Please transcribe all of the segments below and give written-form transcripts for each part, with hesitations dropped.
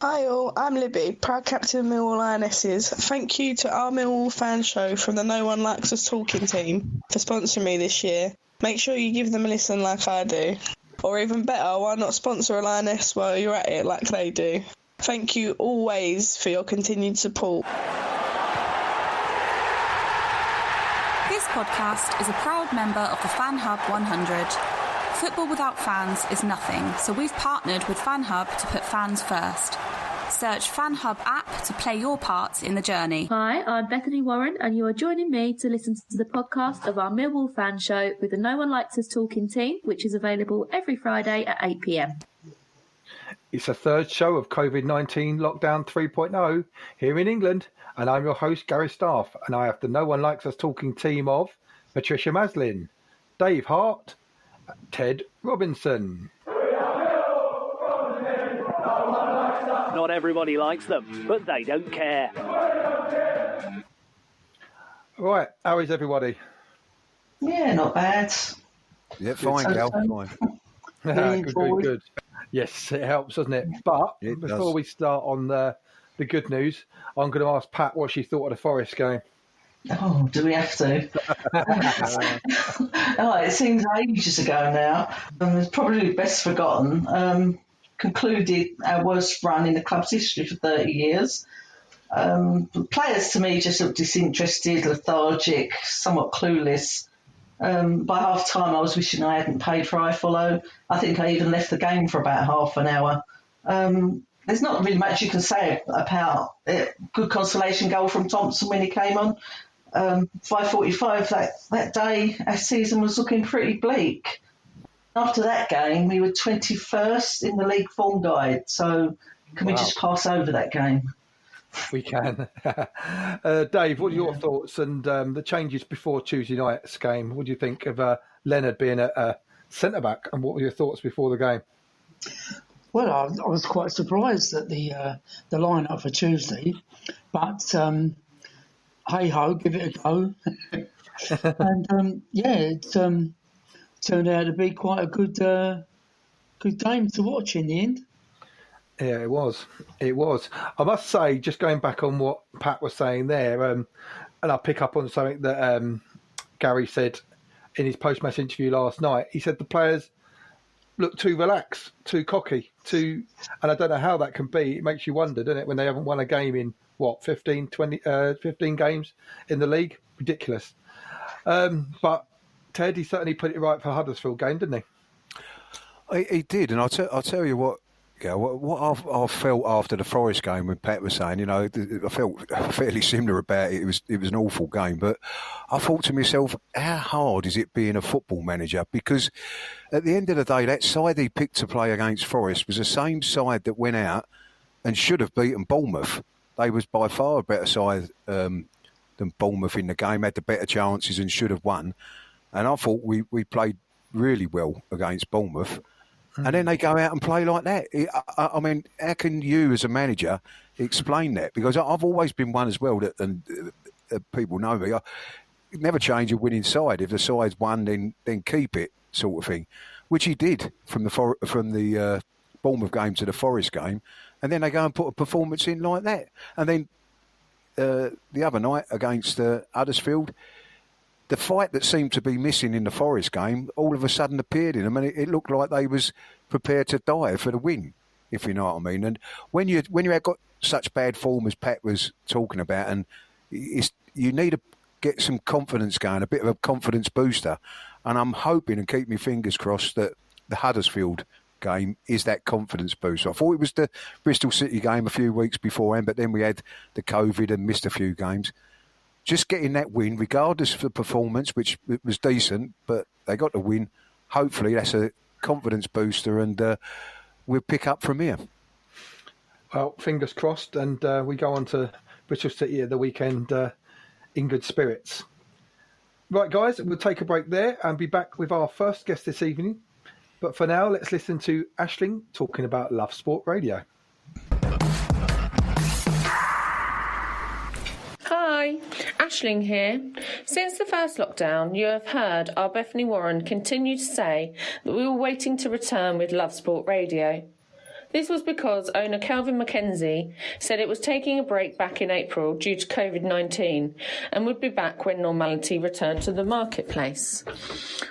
Hi all, I'm Libby, proud captain of Millwall Lionesses. Thank you to our Millwall fan show from the No One Likes Us Talking team for sponsoring me this year. Make sure you give them a listen like I do. Or even better, why not sponsor a Lioness while you're at it like they do? Thank you always for your continued support. This podcast is a proud member of the Fan Hub 100. Football without fans is nothing, so we've partnered with Fan Hub to put fans first. Search Fan Hub app to play your part in the journey. Hi, I'm Bethany Warren, and you are joining me to listen to the podcast of our Millwall fan show with the No One Likes Us Talking team, which is available every Friday at 8 p.m. It's a third show of COVID-19 Lockdown 3.0 here in England, and I'm your host, Gary Staff, and I have the No One Likes Us Talking team of Patricia Maslin, Dave Hart, Ted Robinson. Not everybody likes them, but they don't care. Right, how is everybody? Yeah, not bad. Yeah, fine, Gal, fine. Good. Yes, it helps, doesn't it? But before we start on the good news, I'm going to ask Pat what she thought of the Forest game. Oh, do we have to? It seems ages ago now. It's probably best forgotten. Concluded our worst run in the club's history for 30 years. Players, to me, just looked disinterested, lethargic, somewhat clueless. By half-time, I was wishing I hadn't paid for iFollow. I think I even left the game for about half an hour. There's not really much you can say about it. Good consolation goal from Thompson when he came on. 5:45 that day, our season was looking pretty bleak. After that game, we were 21st in the league form guide. So can we just pass over that game? We can. Dave, what are your thoughts and the changes before Tuesday night's game? What do you think of Leonard being a centre-back, and what were your thoughts before the game? Well, I was quite surprised at the lineup for Tuesday, but hey-ho, give it a go. And, it turned out to be quite a good game to watch in the end. Yeah, it was. I must say, just going back on what Pat was saying there, and I'll pick up on something that Gary said in his post-match interview last night. He said the players look too relaxed, too cocky, and I don't know how that can be. It makes you wonder, doesn't it, when they haven't won a game in, 15 games in the league? Ridiculous. But Ted, he certainly put it right for the Huddersfield game, didn't he? He did, and I'll tell you what, what I felt after the Forest game when Pat was saying, I felt fairly similar about it. It was an awful game, but I thought to myself, how hard is it being a football manager? Because at the end of the day, that side he picked to play against Forest was the same side that went out and should have beaten Bournemouth. They was by far a better side than Bournemouth in the game, had the better chances and should have won. And I thought we played really well against Bournemouth. And then they go out and play like that. I mean, how can you as a manager explain that? Because I've always been one as well, and people know me, I never change a winning side. If the side's won, then keep it, sort of thing, which he did from the Bournemouth game to the Forest game. And then they go and put a performance in like that. And then the other night against Huddersfield, the fight that seemed to be missing in the Forest game all of a sudden appeared in them, and it looked like they was prepared to die for the win, if you know what I mean. And when you have got such bad form as Pat was talking about, and you need to get some confidence going, a bit of a confidence booster. And I'm hoping and keep my fingers crossed that the Huddersfield game is that confidence boost. I thought it was the Bristol City game a few weeks beforehand, but then we had the COVID and missed a few games. Just getting that win, regardless of the performance, which was decent, but they got the win. Hopefully that's a confidence booster, and we'll pick up from here. Well, fingers crossed, and we go on to Bristol City at the weekend in good spirits. Right, guys, we'll take a break there and be back with our first guest this evening. But for now, let's listen to Aisling talking about Love Sport Radio. Hi, Aisling here. Since the first lockdown, you have heard our Bethany Warren continue to say that we were waiting to return with Love Sport Radio. This was because owner Calvin McKenzie said it was taking a break back in April due to COVID-19 and would be back when normality returned to the marketplace.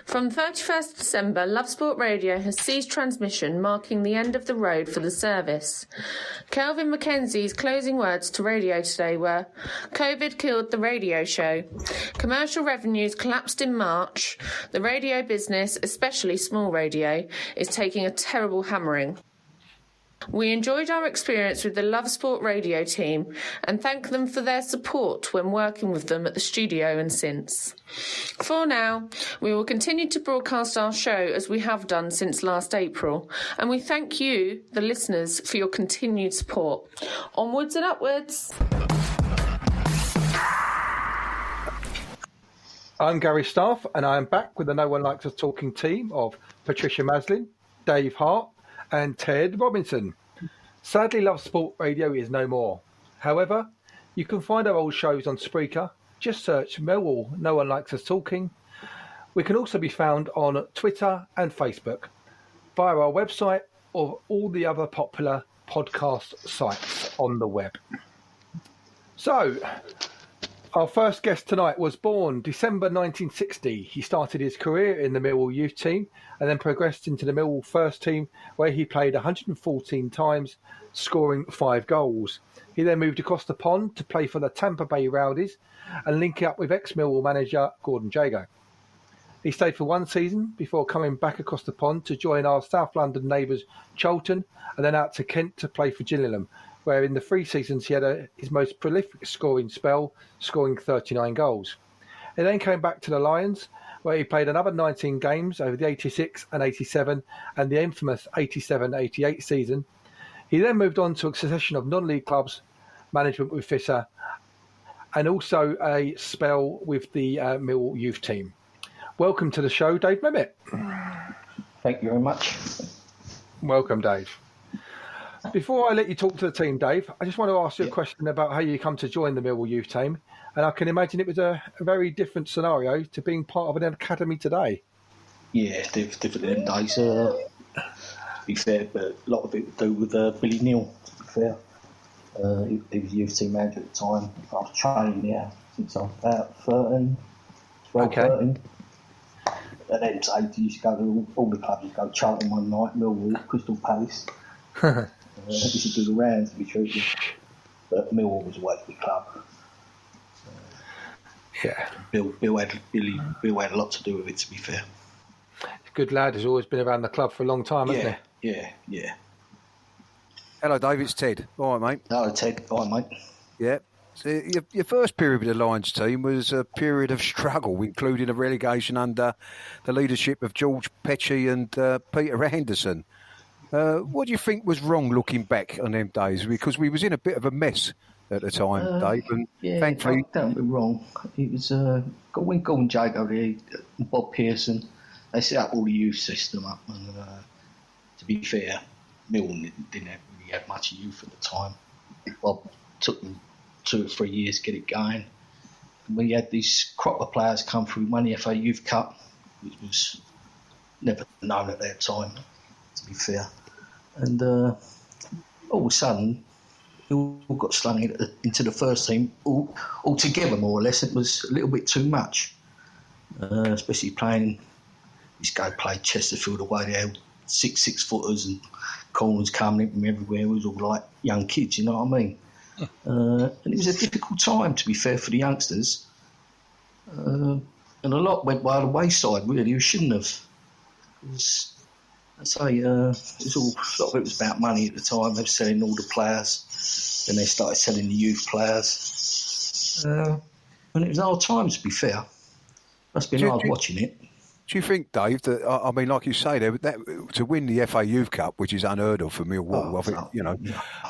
From 31st December, Love Sport Radio has ceased transmission, marking the end of the road for the service. Calvin McKenzie's closing words to Radio Today were, "COVID killed the radio show. Commercial revenues collapsed in March. The radio business, especially small radio, is taking a terrible hammering. We enjoyed our experience with the Love Sport Radio team and thank them for their support when working with them at the studio and since. For now, we will continue to broadcast our show as we have done since last April, and we thank you, the listeners, for your continued support. Onwards and upwards." I'm Gary Staff, and I am back with the No One Likes Us Talking team of Patricia Maslin, Dave Hart, and Ted Robinson. Sadly, Love Sport Radio is no more. However, you can find our old shows on Spreaker. Just search Millwall No One Likes Us Talking. We can also be found on Twitter and Facebook, via our website or all the other popular podcast sites on the web. So, our first guest tonight was born December 1960. He started his career in the Millwall youth team and then progressed into the Millwall first team, where he played 114 times, scoring 5 goals. He then moved across the pond to play for the Tampa Bay Rowdies and link up with ex-Millwall manager Gordon Jago. He stayed for 1 season before coming back across the pond to join our South London neighbours Charlton and then out to Kent to play for Gillingham, where in the 3 seasons he had his most prolific scoring spell, scoring 39 goals. He then came back to the Lions, where he played another 19 games over the 86 and 87 and the infamous 87-88 season. He then moved on to a succession of non-league clubs, management with Fisher, and also a spell with the Millwall youth team. Welcome to the show, Dave Mehmet. Thank you very much. Welcome, Dave. Before I let you talk to the team, Dave, I just want to ask you a question about how you come to join the Millwall youth team. And I can imagine it was a very different scenario to being part of an academy today. Yeah, different in days. To be fair, but a lot of it to do with Billy Neal, to be fair. He was youth team manager at the time. I was training there since I was about 13, 12, Okay. 13. And then he used to go to all the clubs. He'd go to Charlton one night, Millwall, Crystal Palace. He used to do the rounds, to be truthful. But Millwall was always the club. Yeah. Bill had a lot to do with it, to be fair. Good lad, has always been around the club for a long time, hasn't he? Yeah. Hello, Dave. It's Ted. All right, mate. Hello, Ted. All right, mate. Yeah. So your first period with the Lions team was a period of struggle, including a relegation under the leadership of George Petchey and Peter Anderson. What do you think was wrong looking back on them days? Because we was in a bit of a mess at the time, Dave. And thankfully, don't be wrong. It was when Gordon Jago there, Bob Pearson, they set up all the youth system up. And to be fair, Millwall didn't really have much youth at the time. Bob took them 2 or 3 years to get it going. And we had these crop of players come through, won the FA Youth Cup, which was never known at that time, to be fair. And all of a sudden, we all got slung into the first team all together, more or less. It was a little bit too much, especially playing. This guy played Chesterfield away there, 6-footers and corners coming in from everywhere. It was all like young kids, you know what I mean? And it was a difficult time, to be fair, for the youngsters. And a lot went by the wayside, really. You shouldn't have. A lot of it was about money at the time. They were selling all the players. Then they started selling the youth players. And it was hard times, to be fair. Must have been hard watching it. do you think, Dave, that, I mean, like you say, that to win the FA Youth Cup, which is unheard of for Millwall, I think, you know,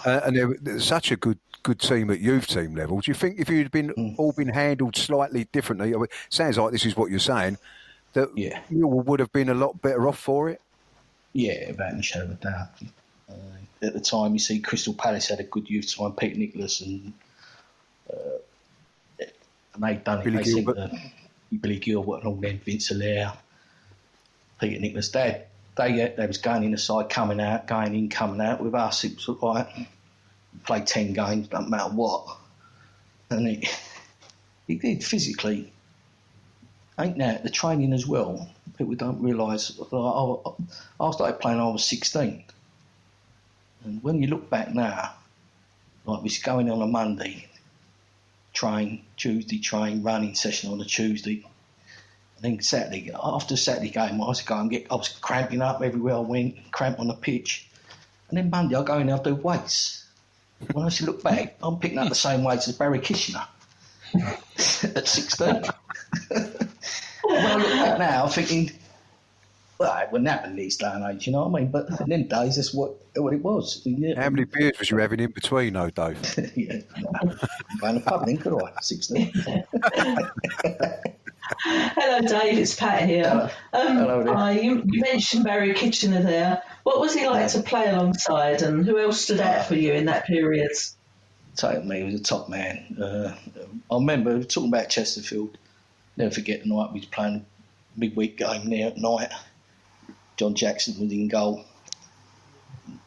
and they're such a good team at youth team level. Do you think if you'd been all been handled slightly differently, it sounds like this is what you're saying, that Millwall would have been a lot better off for it? Yeah, without any shadow of a doubt. At the time, you see, Crystal Palace had a good youth time, Peter Nicholas and they'd done it. Billy Gilbert and all them, Vince Allaire, Peter Nicholas. They they was going in the side, coming out, going in, coming out. With us, it was like play 10 games, don't matter what. And he did physically. Ain't that the training as well? People don't realise. I started playing when I was 16, and when you look back now, like we're going on a Monday, train Tuesday, train running session on a Tuesday. And then Saturday, after Saturday game, I was cramping up everywhere I went, cramp on the pitch. And then Monday, I go in and I do weights. When I actually look back, I'm picking up the same weights as Barry Kitchener at 16. When I look back now, I'm thinking, well, it wouldn't happen these day and age, you know what I mean? But in them days, that's what it was. Yeah. How many beers was you having in between, though, Dave? Yeah, going to the pub then, could I? 16. Hello, Dave. It's Pat here. Hello, you mentioned Barry Kitchener there. What was he like to play alongside, and who else stood out for you in that period? Take me, he was a top man. I remember talking about Chesterfield. Never forget the night we was playing a midweek game there at night. John Jackson was in goal.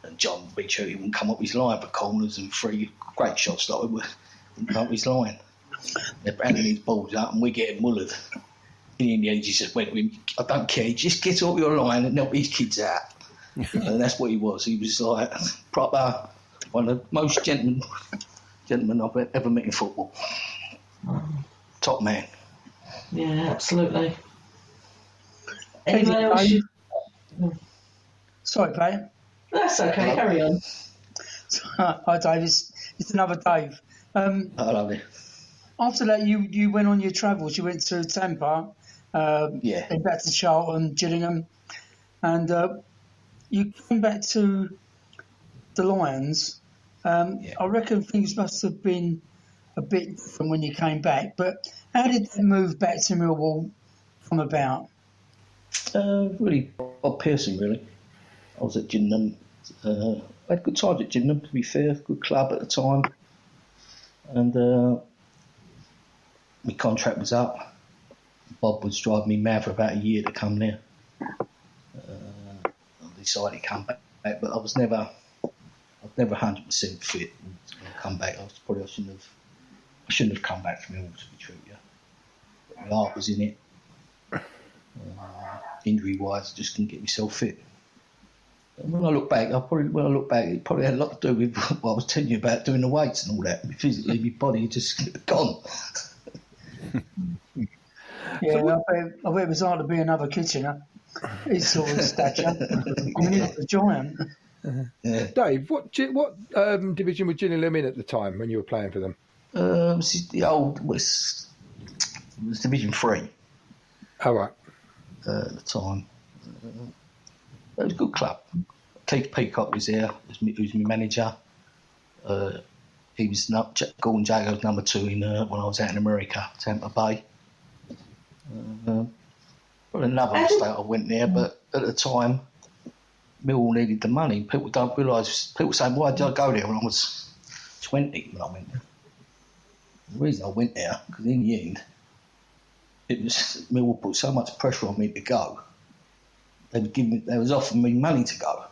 And John Beecher, he wouldn't come up his line for corners and free great shots that wouldn't come up his line. They're banging his balls up and we're getting mullered. In the end, he just went with him, I don't care, just get off your line and help these kids out. And that's what he was. He was like proper, one of the most gentlemen I've ever met in football. Top man. Yeah, absolutely. Anyone else? Sorry, Pat. That's okay, carry on. Hi, Dave. It's another Dave. Hello there. After that, you went on your travels. You went to Tampa, then back to Charlton, Gillingham, and you came back to the Lions. I reckon things must have been a bit different when you came back. But how did that move back to Millwall come about? Really, Bob Pearson, really. I was at Gillingham. I had good times at Gillingham, to be fair. Good club at the time. And my contract was up. Bob was driving me mad for about a year to come there. I decided to come back, but I was never 100% fit when I come back. I shouldn't have come back from Millwall, to be true, yeah. But my heart was in it. Injury-wise, I just couldn't get myself fit. And when I look back, it probably had a lot to do with what I was telling you about doing the weights and all that. Physically, my body just gone. Yeah, I bet it was hard to be another Kitchener. His sort of stature. I mean, he's a giant. Yeah. Dave, what division were Gillingham in at the time when you were playing for them? It was Division 3. Oh, right. At the time. It was a good club. Keith Peacock was there, who was my manager. He was Gordon Jago's number 2 when I was out in America, Tampa Bay. Another mistake I went there, but at the time, Millwall needed the money. People don't realise. People say, why did I go there when I was 20 when I went there? The reason I went there, because in the end, Millwall put so much pressure on me to go. They was offering me money to go.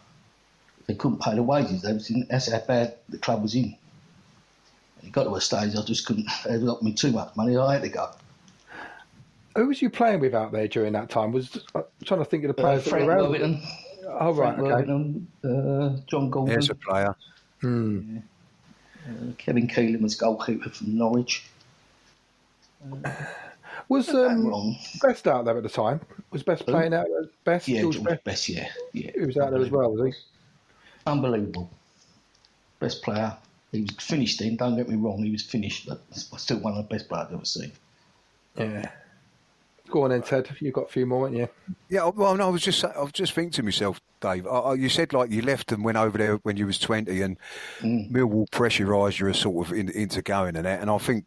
They couldn't pay the wages. That's how bad the club was in. And it got to a stage I just couldn't. They was offering me too much money. I had to go. Who was you playing with out there during that time? I'm trying to think of the players Frank that were around. Worthington. Oh, right, okay. John Gordon. There's a player. Kevin Keelan was goalkeeper from Norwich. Was Best out there at the time? Was Best playing out there? Best? Yeah, George Best, yeah. He was out there as well, was he? Unbelievable. Best player. He was finished then, don't get me wrong, he was finished, but still one of the best players I've ever seen. Yeah. Go on then, Ted. You've got a few more, haven't you? Yeah, well, no, I was just thinking to myself, Dave, you said like you left and went over there when you was 20 and Millwall pressurised you sort of into going and that, and I think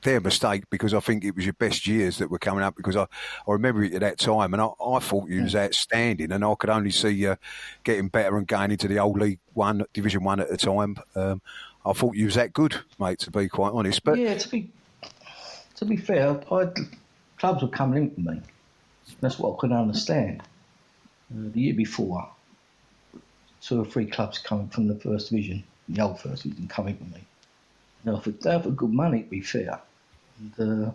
their mistake, because I think it was your best years that were coming up, because I remember it at that time and I thought you was outstanding and I could only see you getting better and going into the old League One, Division 1 at the time. I thought you was that good, mate, to be quite honest. But yeah, to be fair, clubs were coming in for me. That's what I couldn't understand. The year before, 2 or 3 clubs coming from the First Division, the old First Division, coming with me. And they offered good money, to be fair. And,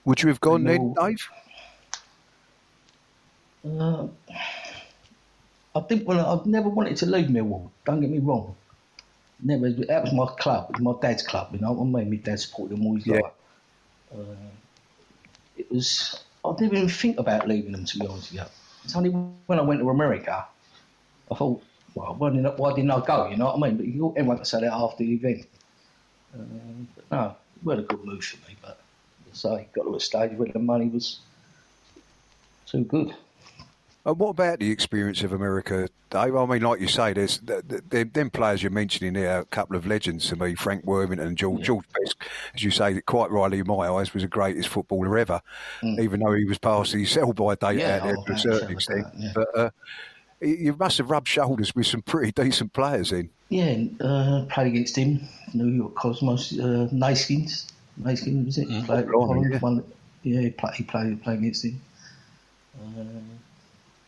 would you have gone then, Dave? I've never wanted to leave Millwall. Don't get me wrong. Never. That was my club. It was my dad's club. You know what I mean? My dad supported them all his life. It was. I didn't even think about leaving them, to be honest with you. It's only when I went to America, I thought, well, why didn't I go? You know what I mean? But everyone can say that after the event. But no, it wasn't a good move for me. But so I got to a stage where the money was too good. What about the experience of America, Dave? I mean, like you say, there's them players you're mentioning there, a couple of legends to me, Frank Worthington and George Best, as you say, quite rightly in my eyes, was the greatest footballer ever, even though he was past his sell-by date out there to a certain extent. But you must have rubbed shoulders with some pretty decent players then. Yeah, played against him, New York Cosmos, Naskins, was it? He played he played against him.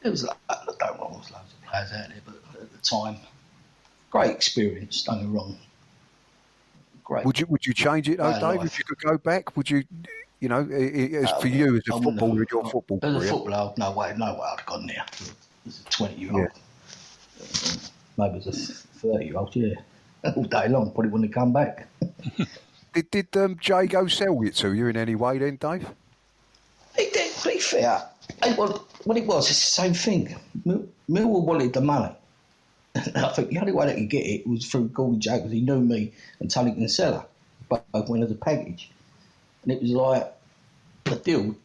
It was, I don't know, there was loads of players out there, but at the time, great experience, don't get me wrong. Great. Would you change it though, Dave? If you could go back, would you, for you as a footballer, your football career? As a footballer, no way I'd have gone there. As a 20-year-old. Maybe as a 30-year-old, all day long, probably wouldn't have come back. Did Jago sell it to you in any way then, Dave? He did, to be fair. What it was, it's the same thing. Millwall wanted the money. I think the only way they could get it was through Gordon Jago, because he knew me and Tony Kinsella. Both went as a package. And it was like a deal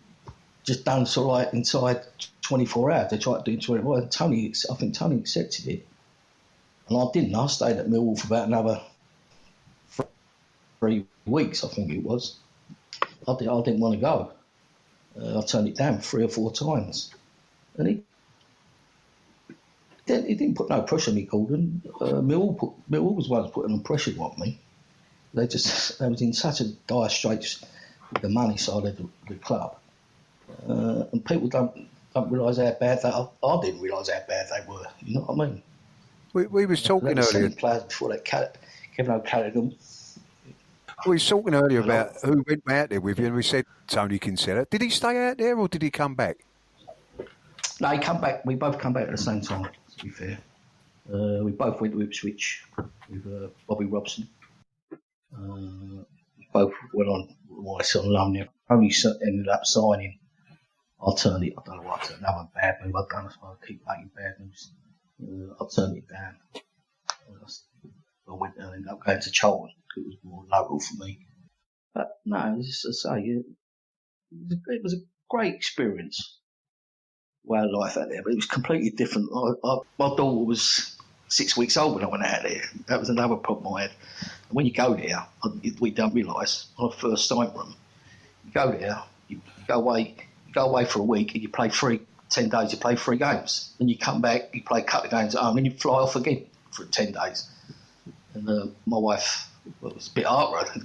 just done sort of like inside 24 hours. They tried to do it in 24 hours. I think Tony accepted it. And I didn't. I stayed at Millwall for about another 3 weeks, I think it was. I didn't want to go. I turned it down 3 or 4 times. And he didn't put no pressure on me, Gordon. Millwall was one putting on pressure on me. They was in such a dire straits with the money side of the club. And people don't realise how bad I didn't realise how bad they were. You know what I mean? We was talking earlier. Players before they Kevin O'Callaghan. We were talking earlier about who went out there with you, and we said Tony Kinsella. Did he stay out there or did he come back? No, he come back. We both come back at the same time, to be fair. We both went to Ipswich with Bobby Robson. We both went on loan there. Only ended up signing. I turned it. I don't know what I turned. Another bad move I've done. I keep making bad moves. I turned it down. I went and ended up going to Charlton. It was more local for me. But no, as I say, it was a great experience. Way of life out there, but it was completely different. My daughter was 6 weeks old when I went out there. That was another problem I had. When you go there, we don't realise on a first time room, you go there, you go away for a week, and you play 10 days. You play 3 games, then you come back, you play a couple of games at home, and you fly off again for 10 days. And my wife was a bit heartbroken.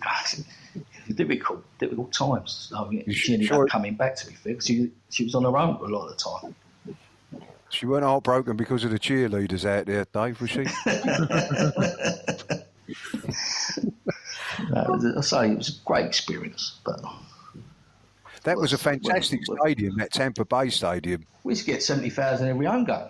Difficult times. She ended up coming back, to be fair, because she was on her own a lot of the time. She weren't heartbroken because of the cheerleaders out there, Dave, was she? I say it was a great experience, but that was a fantastic stadium, that Tampa Bay stadium. We used to get 70,000 every home game.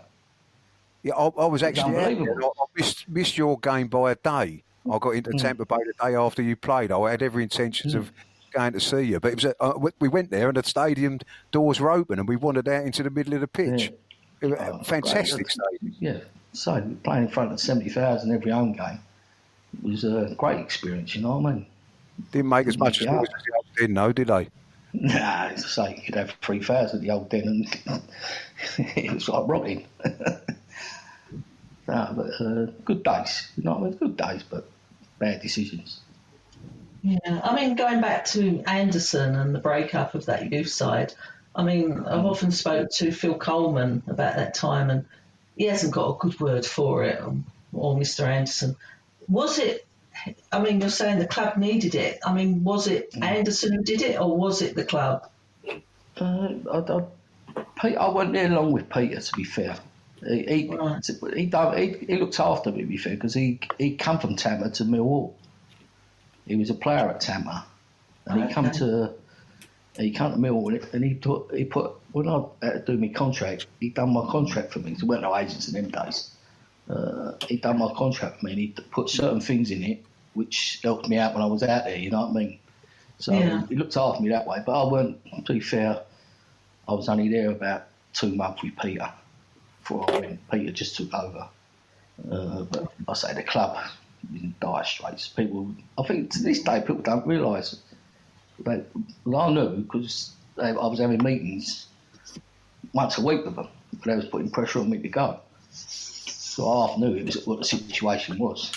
Yeah, I was actually out there. I missed your game by a day. I got into Tampa Bay the day after you played. I had every intention of going to see you. But it was we went there and the stadium doors were open and we wandered out into the middle of the pitch. Yeah. It was a fantastic stadium. Yeah, so playing in front of 70,000 every home game was a great experience, you know what I mean? Didn't make as much noise as the old Den, though, did they? Nah, as I say, you could have 3,000 at the old Den and it was like rocking. No, but good days, you know what I mean? Good days, but bad decisions. Yeah, I mean, going back to Anderson and the breakup of that youth side, I mean, I've often spoke to Phil Coleman about that time, and he hasn't got a good word for it, or Mr. Anderson. Was it, I mean, you're saying the club needed it. I mean, was it Anderson who did it, or was it the club? I went there along with Peter, to be fair. He looked after me, to be fair, because he come from Tampa to Millwall. He was a player at Tampa, and he come to Millwall, and he put when I had to do my contract, he done my contract for me. There weren't no agents in them days. He done my contract for me, and he put certain things in it which helped me out when I was out there. You know what I mean? So he looked after me that way. But I weren't. To be fair, I was only there about 2 months with Peter. Before I went, Peter just took over. But I say the club was in dire straits. People, I think to this day, people don't realise. I knew because I was having meetings once a week with them. They was putting pressure on me to go. So I half knew it was what the situation was.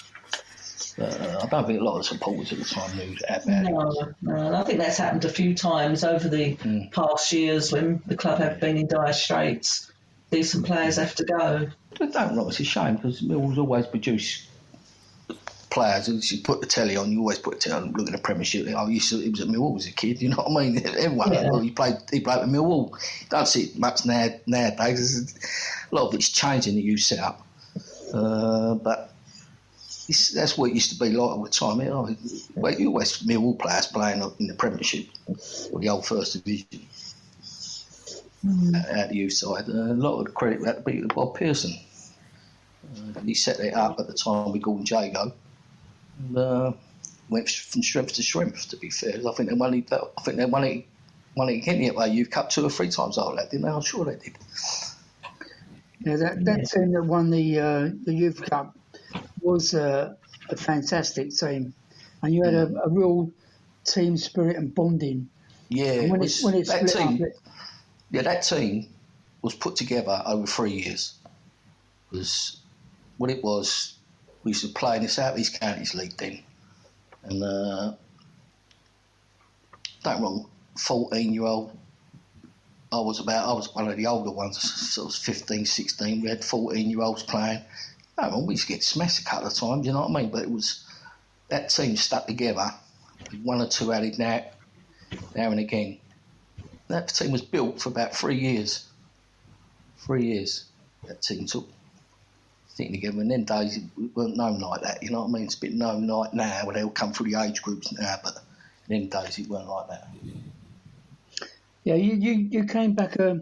I don't think a lot of the supporters at the time knew that bad. No, I think that's happened a few times over the past years when the club have been in dire straits. Decent players have to go. I don't know, it's a shame because Millwall's always produced players. You put the telly on, you always put the telly on, look at the Premiership. He was at Millwall as a kid, you know what I mean? Everyone, he played with Millwall. You don't see it much nowadays. A lot of it's changing the youth setup. But that's what it used to be like all the time. You always Millwall players playing in the Premiership or the old First Division. Out the youth side, a lot of the credit had to be to Bob Pearson. He set it up at the time with Gordon Jago, and went from strength to strength. To be fair, I think they won it again at Youth Cup 2 or 3 times after that, didn't they? I'm sure they did. Yeah, that team that won the Youth Cup was a fantastic team, and you had a real team spirit and bonding. Yeah, and when it split up. Yeah, that team was put together over 3 years. Because what it was, we used to play in the South East Counties League then. And don't wrong, 14-year-old. I was one of the older ones, so I was 15, 16. We had 14-year-olds playing. Don't wrong, we used to get smashed a couple of times, you know what I mean? But it was that team stuck together. 1 or 2 added now and again. That team was built for about 3 years. 3 years that team took sticking together. And then days it weren't known like that, you know what I mean? It's a bit known like now where they all come through the age groups now, but in them days it weren't like that. Yeah, you came back a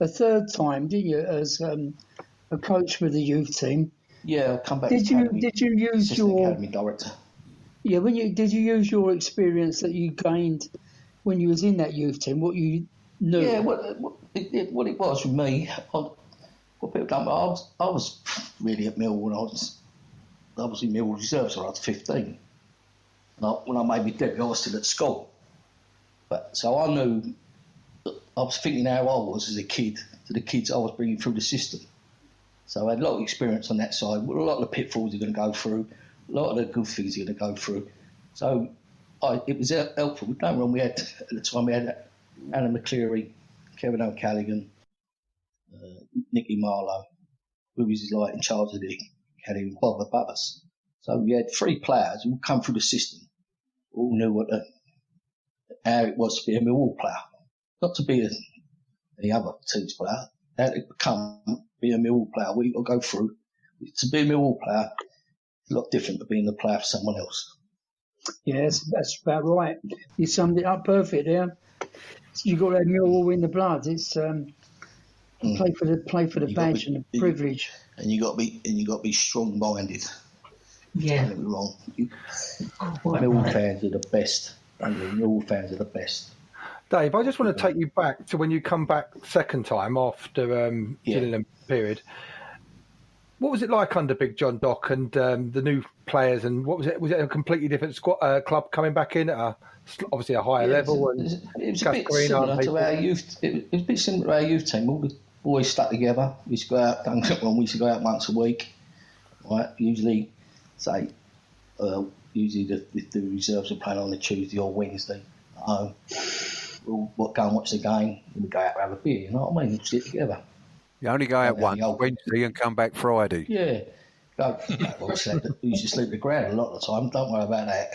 third time, didn't you, as a coach with the youth team? Yeah, I come back. Did you use your academy director? Yeah, did you use your experience that you gained when you was in that youth team? What you knew? Yeah, what it was with me. What people don't know, I was really at Millwall when I was in Millwall reserves when I was 15. When I made my debut, I was still at school. But so I knew. I was thinking how I was as a kid to the kids I was bringing through the system. So I had a lot of experience on that side. A lot of the pitfalls you're going to go through, a lot of the good things you're going to go through. So it was helpful. Don't wrong, we had at the time we had Alan McCleary, Kevin O'Callaghan, Nicky Marlowe, who was like in charge of the academy, Bob above us. So we had 3 players who come through the system, all knew how it was to be a Millwall player. Not to be any other team's player. How to be a Millwall player. What you've got to go through. To be a Millwall player, it's a lot different to being the player for someone else. Yeah, that's about right. You summed it up perfect there. You've got to have Millwall in the blood. It's play for the badge and the privilege. And you got to be strong-minded. Yeah. Don't get me wrong. Millwall fans are the best. Millwall fans are the best. Dave, I just want to take you back to when you come back second time after Gillingham period. What was it like under Big John Dock and the new players? And what was it? Was it a completely different club coming back in at obviously a higher level? It was a bit similar to our youth. It was a bit similar to our youth team. All the boys stuck together. We used to go out. We used to go out once a week. Right? Usually the reserves were playing on a Tuesday or Wednesday at home. We'll go and watch the game, and we go out and have a beer, you know what I mean? We'll sit together. You only go out once, Wednesday, and come back Friday. Yeah. We used to sleep at the ground a lot of the time, don't worry about that.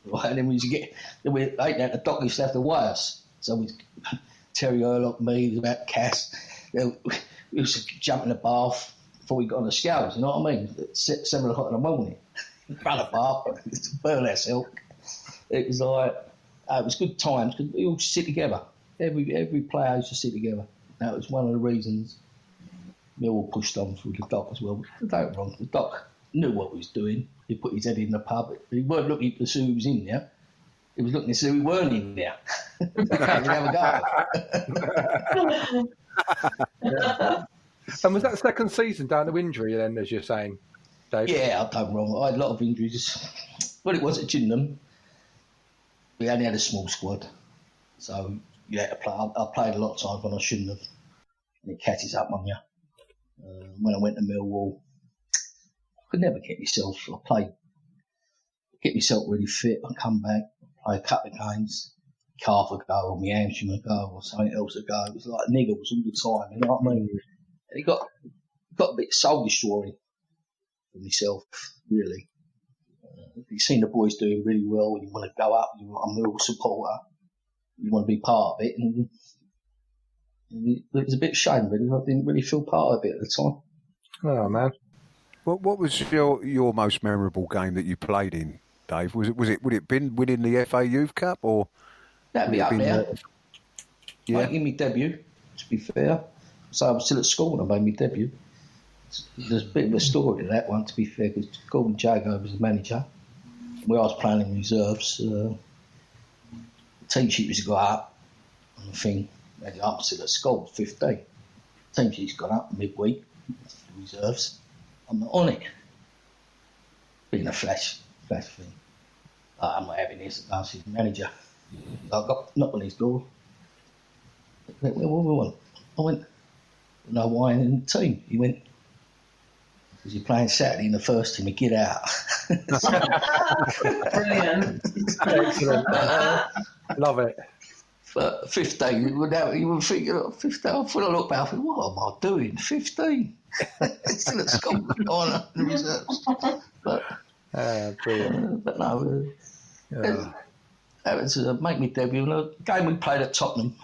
Right, and then we used to get, ain't that the Dock used to have to weigh us. So Terry Erlock, me, there's about Cass. We used to jump in the bath before we got on the scales, you know what I mean? At 7 o'clock in the morning. Run a bath, burn ourselves. It was like, it was good times because we all sit together. Every player used to sit together. That was one of the reasons Millwall pushed on through the Doc as well. Don't get me wrong, the Doc knew what he was doing. He put his head in the pub. But he weren't looking to see who was in there. He was looking to see who weren't in there. Have a go. And was that the second season down to injury then, as you're saying, Dave? Yeah, I've done wrong. I had a lot of injuries. Well, it was at Gillingham. We only had a small squad. So you had to play. I played a lot of times when I shouldn't have. And it catches up on you. When I went to Millwall, I could never get myself. Get myself really fit. I come back, play a couple of games. Calf would go, or my hamstring would go, or something else would go. It was like niggles all the time. You know what I mean? And it got a bit soul destroying for myself, really. You've seen the boys doing really well, and you want to go up. I'm a real supporter. You want to be part of it, and it was a bit of a shame, really. I didn't really feel part of it at the time. Oh man! What was your most memorable game that you played in, Dave? Would it been winning the FA Youth Cup or? That'd be up there. Yeah. I in my debut, to be fair. So I was still at school when I made my debut. There's a bit of a story to that one, to be fair, because Gordon Jago was the manager. Where I was playing in reserves, the team sheet was got up on the thing. I'm still at school, 15. Team sheet's got up midweek, reserves. I'm not on it. Being a flash thing. I'm not having this. I was his manager. I got knocked on his door. What do we want? I went, no wine in the team. He went, because you're playing Saturday in the first team, get out. Brilliant. Excellent. Love it. But 15, you would think, 15, I thought I looked back, I thought, what am I doing? 15? Still at school, on the reserves. But, brilliant. But no, that was make me debut. A game we played at Tottenham.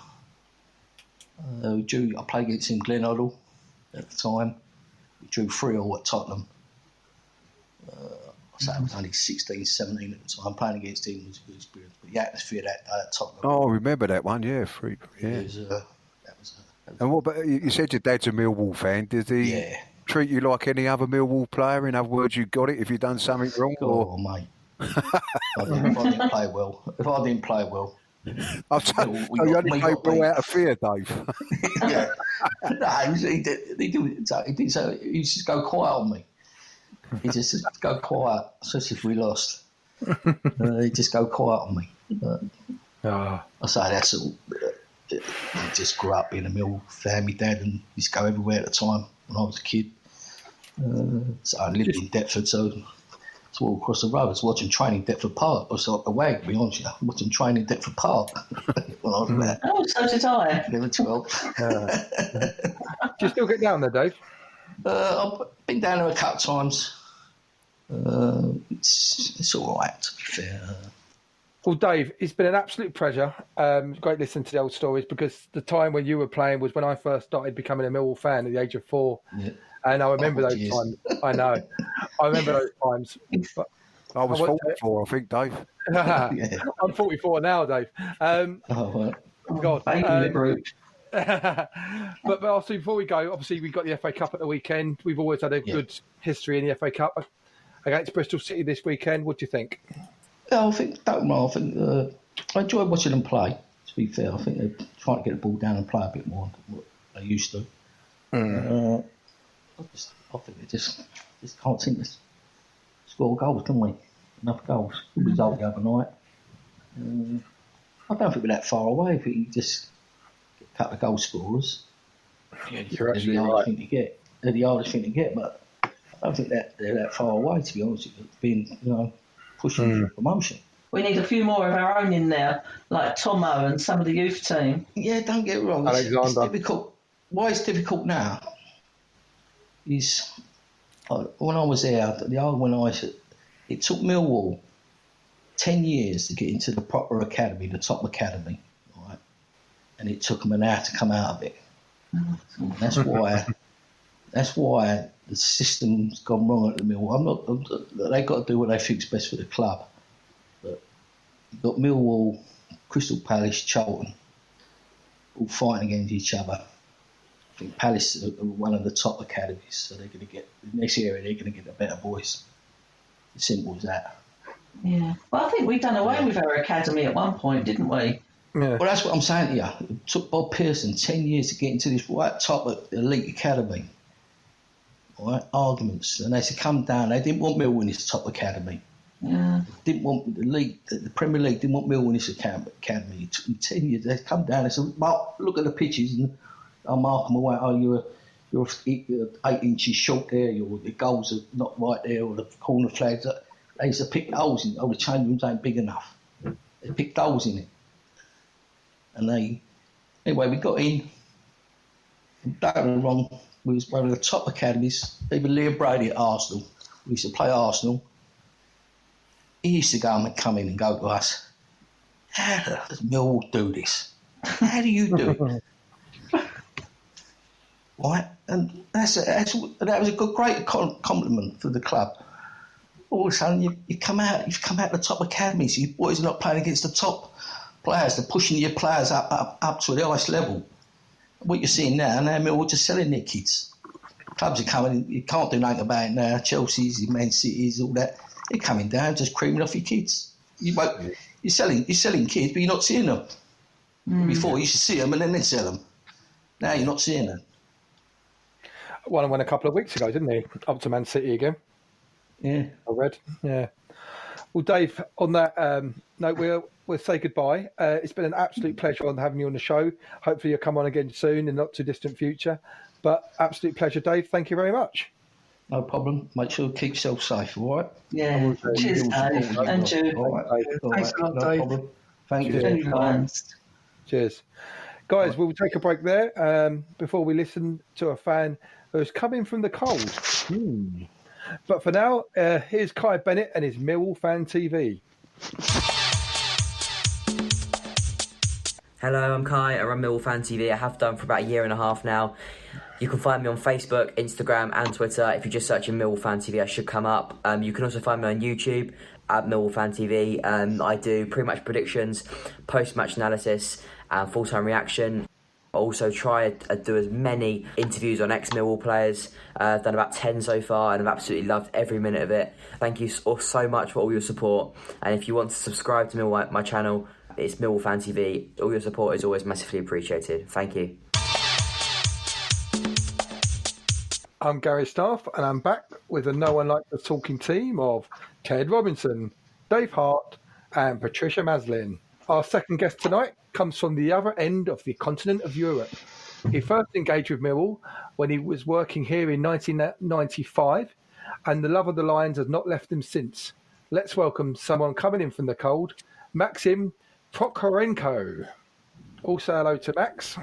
I played against him, Glenn Hoddle, at the time. We drew 3-3 at Tottenham. So I was only 16, 17 at the time. Playing against him was a good experience. But the atmosphere that day at Tottenham. Oh, I remember that one, yeah. And what about, you said your dad's a Millwall fan. Did he treat you like any other Millwall player? In other words, you got it if you'd done something wrong? Oh, mate. If I didn't play well. I'll tell you, you only played well out of fear, Dave. Yeah. No, he did so. He used to go quiet on me. He just go quiet, especially if we lost. He'd just go quiet on me. I say that's all. He just grew up being a Mill fan. My dad and used to go everywhere at the time when I was a kid. So I lived in Deptford, so it's all across the road. I was watching training Deptford Park. I was like a wag, to be honest with you. Watching training Deptford Park when I was about. Oh, so did I. 11, 12. Do you still get down there, Dave? I've been down there a couple of times. It's all right, to be fair. Well, Dave, it's been an absolute pleasure. Great listening to the old stories, because the time when you were playing was when I first started becoming a Millwall fan at the age of 4. Yeah. And I remember those times. I know. I remember those times. But I was 44, I think, Dave. I'm 44 now, Dave. God. But also, before we go, obviously, we've got the FA Cup at the weekend. We've always had a good history in the FA Cup. Against Bristol City this weekend, what do you think? Yeah, I think I enjoy watching them play, to be fair. I think they're trying to get the ball down and play a bit more than what they used to. I think they just can't seem to score goals, can we? Enough goals. Good result the other night. I don't think we're that far away if we can just get a couple of goal scorers. Yeah, you're actually right. They're the hardest thing to get, but I don't think that they're that far away, to be honest with you, being, pushing for promotion. We need a few more of our own in there, like Tomo and some of the youth team. Yeah, don't get it wrong. It's difficult. Why it's difficult now is when I was there, it took and it took them an hour to come out of it. That's why the system's gone wrong at the Millwall. They've got to do what they think's best for the club. But you've got Millwall, Crystal Palace, Charlton, all fighting against each other. I think Palace are one of the top academies, so they're going to get, in this area, they're going to get the better boys. As simple as that. Yeah. Well, I think we've done away with our academy at one point, didn't we? Yeah. Well, that's what I'm saying to you. It took Bob Pearson 10 years to get into this right top of elite academy. All right, arguments. And they said, come down. They didn't want Millwall in this top academy. Yeah. They didn't want the league, the Premier League didn't want Millwall in this academy. It took them 10 years. They come down and said, well, look at the pitches and I'll mark them away. Oh, you're 8 inches short there. The goals are not right there, or the corner flags. They used to pick holes in it. Oh, the change rooms ain't big enough. They picked holes in it. And anyway, we got in. Don't get me wrong, we was one of the top academies. Even Liam Brady at Arsenal. We used to play Arsenal. He used to come in and go to us, how does Millwall do this? How do you do it? Right? And that was a great compliment for the club. All of a sudden, you've come out the top academies. You boys are not playing against the top players. They're pushing your players up to the highest level. What you're seeing now Millwall just selling their kids. Clubs are coming in, you can't do nothing about it now. Chelsea's, Man City's, all that. They're coming down, just creaming off your kids. You're selling kids, but you're not seeing them. Before, you should see them and then they'd sell them. Now you're not seeing them. One went a couple of weeks ago, didn't he? Up to Man City again. Yeah. I read. Yeah. Well, Dave, on that note, we'll say goodbye. It's been an absolute pleasure having you on the show. Hopefully you'll come on again soon in the not too distant future. But absolute pleasure, Dave. Thank you very much. No problem. Make sure you keep yourself safe, all right? Yeah. Cheers, Dave. And you. All right. Thanks a lot, no Dave. problem. Thank you. Cheers. Cheers. Guys, we'll take a break there before we listen to a fan who's coming from the cold. But for now, here's Kai Bennett and his Millwall Fan TV. Hello, I'm Kai. I run Millwall Fan TV. I have done for about a year and a half now. You can find me on Facebook, Instagram and Twitter. If you just search in Millwall Fan TV, I should come up. You can also find me on YouTube at Millwall Fan TV. I do pre-match predictions, post-match analysis and full-time reaction. I also try to do as many interviews on ex-Millwall players. I've done about 10 so far and I've absolutely loved every minute of it. Thank you so much for all your support. And if you want to subscribe to Millwall, my channel, it's Millwall Fan TV. All your support is always massively appreciated. Thank you. I'm Gary Staff and I'm back with a No One Likes the Talking team of Ted Robinson, Dave Hart and Patricia Maslin. Our second guest tonight comes from the other end of the continent of Europe. He first engaged with Millwall when he was working here in 1995, and the love of the Lions has not left him since. Let's welcome someone coming in from the cold, Maxim Prokhorenko. Also hello to Max.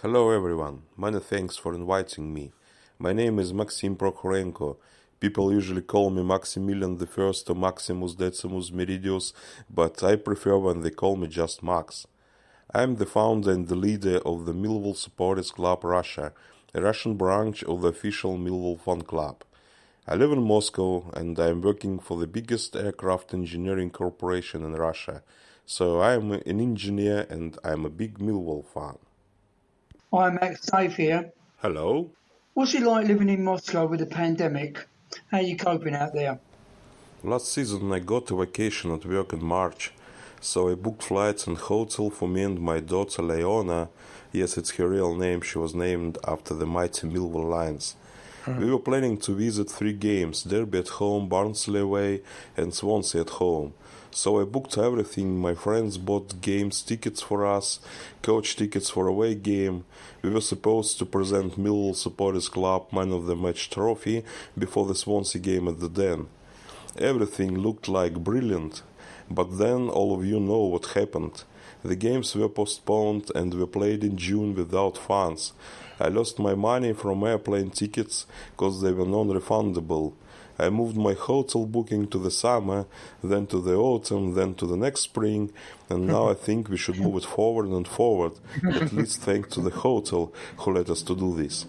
Hello everyone, many thanks for inviting me. My name is Maxim Prokhorenko. People usually call me Maximilian I or Maximus Decimus Meridius, but I prefer when they call me just Max. I am the founder and the leader of the Millwall Supporters Club Russia, a Russian branch of the official Millwall fan club. I live in Moscow and I am working for the biggest aircraft engineering corporation in Russia, so I am an engineer and I am a big Millwall fan. Hi, Max. Dave here. Hello. What's it like living in Moscow with the pandemic? How are you coping out there? Last season I got a vacation at work in March, so I booked flights and hotel for me and my daughter Leona. Yes, it's her real name. She was named after the mighty Millwall Lions. We were planning to visit 3 games, Derby at home, Barnsley away and Swansea at home. So I booked everything. My friends bought games tickets for us, coach tickets for away game. We were supposed to present Millwall Supporters Club Man of the Match trophy before the Swansea game at the Den. Everything looked like brilliant, but then all of you know what happened. The games were postponed and were played in June without fans. I lost my money from airplane tickets because they were non-refundable. I moved my hotel booking to the summer, then to the autumn, then to the next spring, and now I think we should move it forward and forward, at least thanks to the hotel who let us to do this.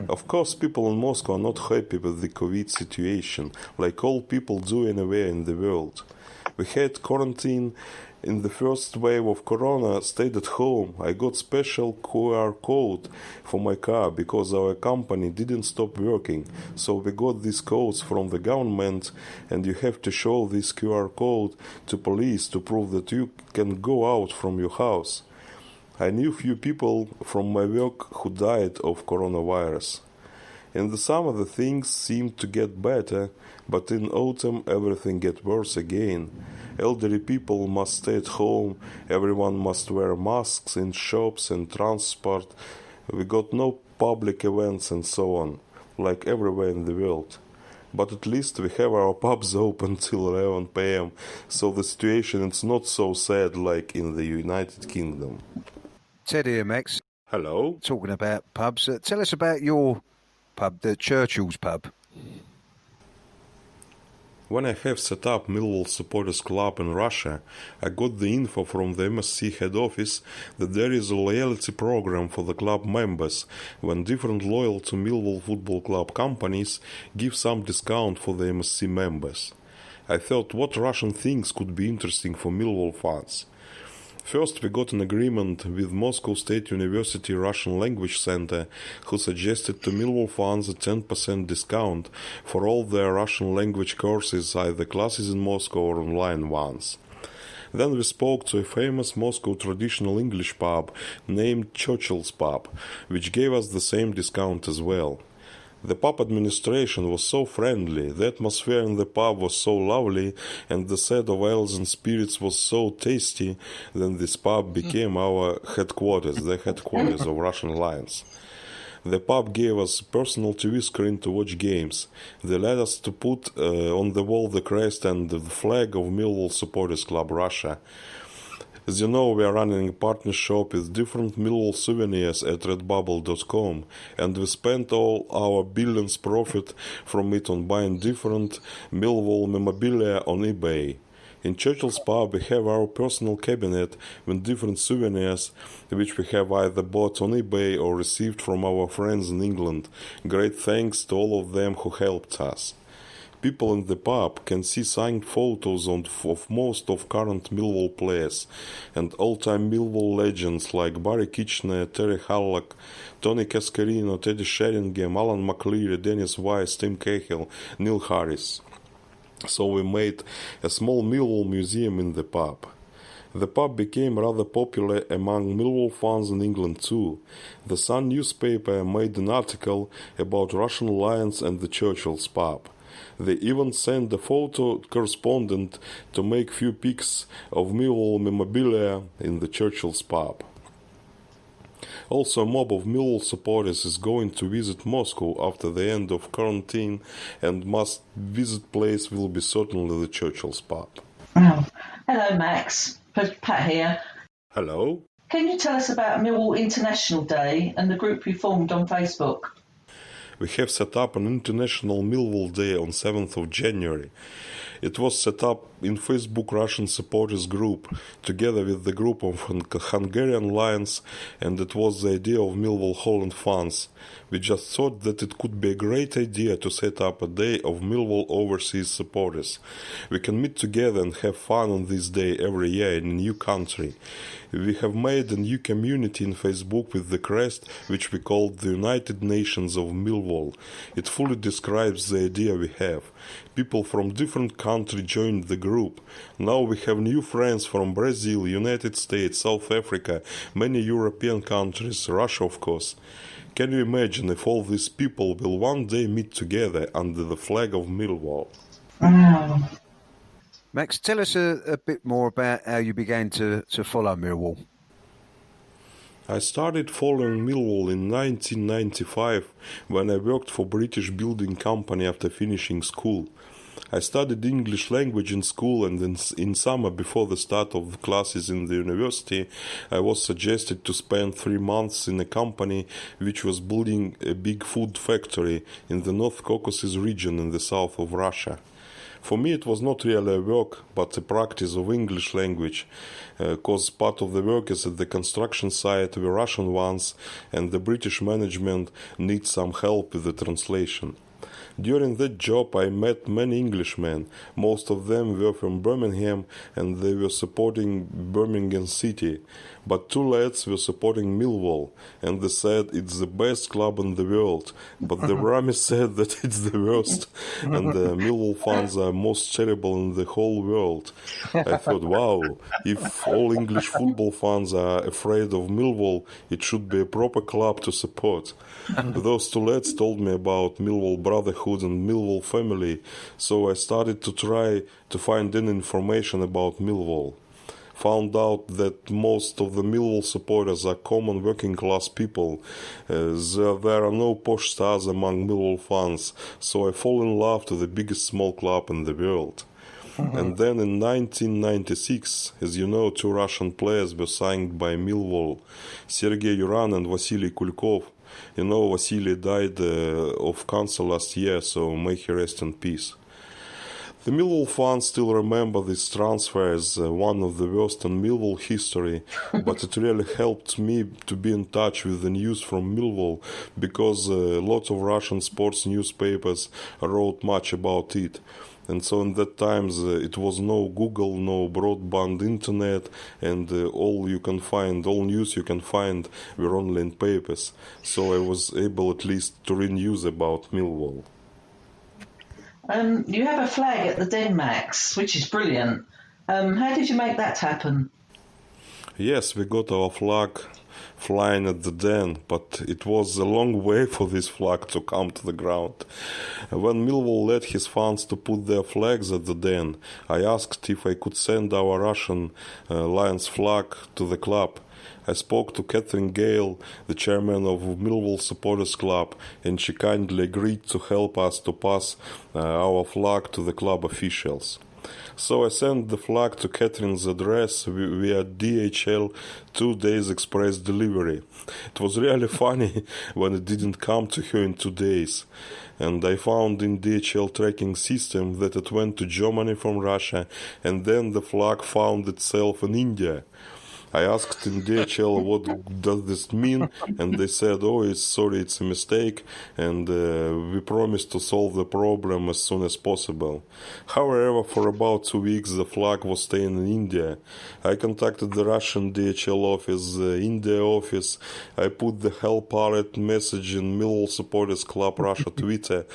Of course, people in Moscow are not happy with the COVID situation, like all people do anywhere in the world. We had quarantine in the first wave of corona, stayed at home. I got special QR code for my car because our company didn't stop working. So we got these codes from the government, and you have to show this QR code to police to prove that you can go out from your house. I knew few people from my work who died of coronavirus. In the summer the things seemed to get better, but in autumn everything get worse again. Elderly people must stay at home, everyone must wear masks in shops and transport, we got no public events and so on, like everywhere in the world. But at least we have our pubs open till 11 p.m, so the situation is not so sad like in the United Kingdom. Ted here, Max. Hello. Talking about pubs, tell us about your pub, the Churchill's pub. When I have set up Millwall Supporters Club in Russia, I got the info from the MSC head office that there is a loyalty program for the club members, when different loyal to Millwall Football Club companies give some discount for the MSC members. I thought what Russian things could be interesting for Millwall fans. First, we got an agreement with Moscow State University Russian Language Center, who suggested to Millwall fans a 10% discount for all their Russian language courses, either classes in Moscow or online ones. Then we spoke to a famous Moscow traditional English pub named Churchill's Pub, which gave us the same discount as well. The pub administration was so friendly, the atmosphere in the pub was so lovely, and the set of ales and spirits was so tasty, then this pub became our headquarters, the headquarters of Russian Lions. The pub gave us a personal TV screen to watch games. They let us to put on the wall the crest and the flag of Millwall Supporters Club Russia. As you know, we are running a partner shop with different Millwall souvenirs at redbubble.com, and we spent all our billions profit from it on buying different Millwall memorabilia on eBay. In Churchill's Pub we have our personal cabinet with different souvenirs, which we have either bought on eBay or received from our friends in England. Great thanks to all of them who helped us. People in the pub can see signed photos of most of current Millwall players and all-time Millwall legends like Barry Kitchener, Terry Hallock, Tony Cascarino, Teddy Sheringham, Alan McLeary, Dennis Wise, Tim Cahill, Neil Harris. So we made a small Millwall museum in the pub. The pub became rather popular among Millwall fans in England too. The Sun newspaper made an article about Russian Lions and the Churchill's Pub. They even sent a photo correspondent to make few pics of Millwall memorabilia in the Churchill's Pub. Also, a mob of Millwall supporters is going to visit Moscow after the end of quarantine, and must-visit place will be certainly the Churchill's Pub. Oh. Hello, Max. Pat here. Hello. Can you tell us about Millwall International Day and the group you formed on Facebook? We have set up an International Millwall Day on 7th of January. It was set up in Facebook Russian supporters group, together with the group of Hungarian Lions, and it was the idea of Millwall Holland fans. We just thought that it could be a great idea to set up a day of Millwall overseas supporters. We can meet together and have fun on this day every year in a new country. We have made a new community in Facebook with the crest, which we called the United Nations of Millwall. It fully describes the idea we have. People from different countries joined the group. Now we have new friends from Brazil, United States, South Africa, many European countries, Russia of course. Can you imagine if all these people will one day meet together under the flag of Millwall? Max, tell us a bit more about how you began to follow Millwall. I started following Millwall in 1995 when I worked for British Building Company after finishing school. I studied English language in school, and in summer before the start of classes in the university, I was suggested to spend 3 months in a company which was building a big food factory in the North Caucasus region in the south of Russia. For me it was not really a work, but a practice of English language, because part of the workers at the construction site were Russian ones, and the British management needs some help with the translation. During that job I met many Englishmen. Most of them were from Birmingham, and they were supporting Birmingham City. But 2 lads were supporting Millwall, and they said it's the best club in the world. But the Rami said that it's the worst, and the Millwall fans are most terrible in the whole world. I thought, wow, if all English football fans are afraid of Millwall, it should be a proper club to support. Those 2 lads told me about Millwall Brotherhood and Millwall family, so I started to try to find any information about Millwall. Found out that most of the Millwall supporters are common working class people. There are no posh stars among Millwall fans, so I fall in love to the biggest small club in the world. And then in 1996, as you know, 2 Russian players were signed by Millwall, Sergei Yuran and Vasily Kulkov. You know, Vasily died of cancer last year, so may he rest in peace. The Millwall fans still remember this transfer as one of the worst in Millwall history, but it really helped me to be in touch with the news from Millwall, because lots of Russian sports newspapers wrote much about it. And so in that times it was no Google, no broadband internet, and all news you can find were only in papers. So I was able at least to read news about Millwall. You have a flag at the Den, Max, which is brilliant. How did you make that happen? Yes, we got our flag flying at the Den, but it was a long way for this flag to come to the ground. When Millwall led his fans to put their flags at the Den, I asked if I could send our Russian Lions flag to the club. I spoke to Catherine Gale, the chairman of Millwall Supporters Club, and she kindly agreed to help us to pass our flag to the club officials. So I sent the flag to Catherine's address via DHL 2 days express delivery. It was really funny when it didn't come to her in 2 days. And I found in DHL tracking system that it went to Germany from Russia, and then the flag found itself in India. I asked in DHL what does this mean, and they said, it's a mistake, and we promised to solve the problem as soon as possible. However, for about 2 weeks the flag was staying in India. I contacted the Russian DHL office, the India office. I put the help alert message in Millwall Supporters Club Russia Twitter,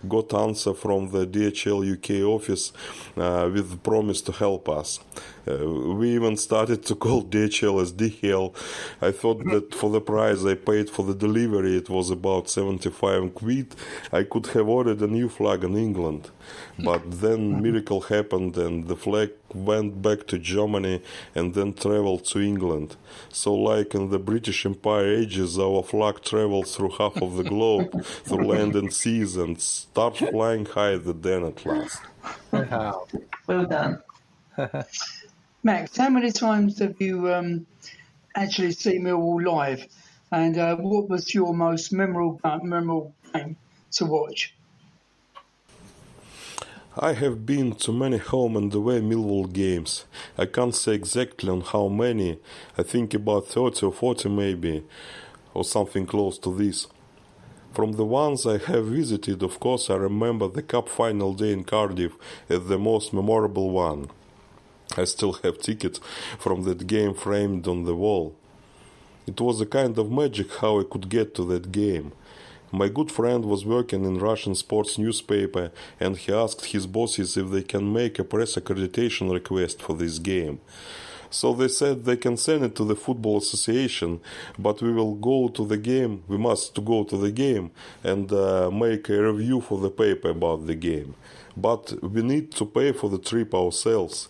got answer from the DHL UK office with the promise to help us. We even started to call DHL as DHL. I thought that for the price I paid for the delivery, it was about 75 quid, I could have ordered a new flag in England. But then miracle happened, and the flag went back to Germany and then traveled to England. So like in the British Empire ages, our flag travels through half of the globe, through land and seas, and starts flying high at the Den at last. Wow. Well done. Max, how many times have you actually seen Millwall live? And what was your most memorable game to watch? I have been to many home and away Millwall games. I can't say exactly on how many. I think about 30 or 40 maybe, or something close to this. From the ones I have visited, of course, I remember the cup final day in Cardiff as the most memorable one. I still have tickets from that game framed on the wall. It was a kind of magic how I could get to that game. My good friend was working in Russian sports newspaper, and he asked his bosses if they can make a press accreditation request for this game. So they said they can send it to the Football Association, but we will go to the game, we must go to the game and make a review for the paper about the game. But we need to pay for the trip ourselves.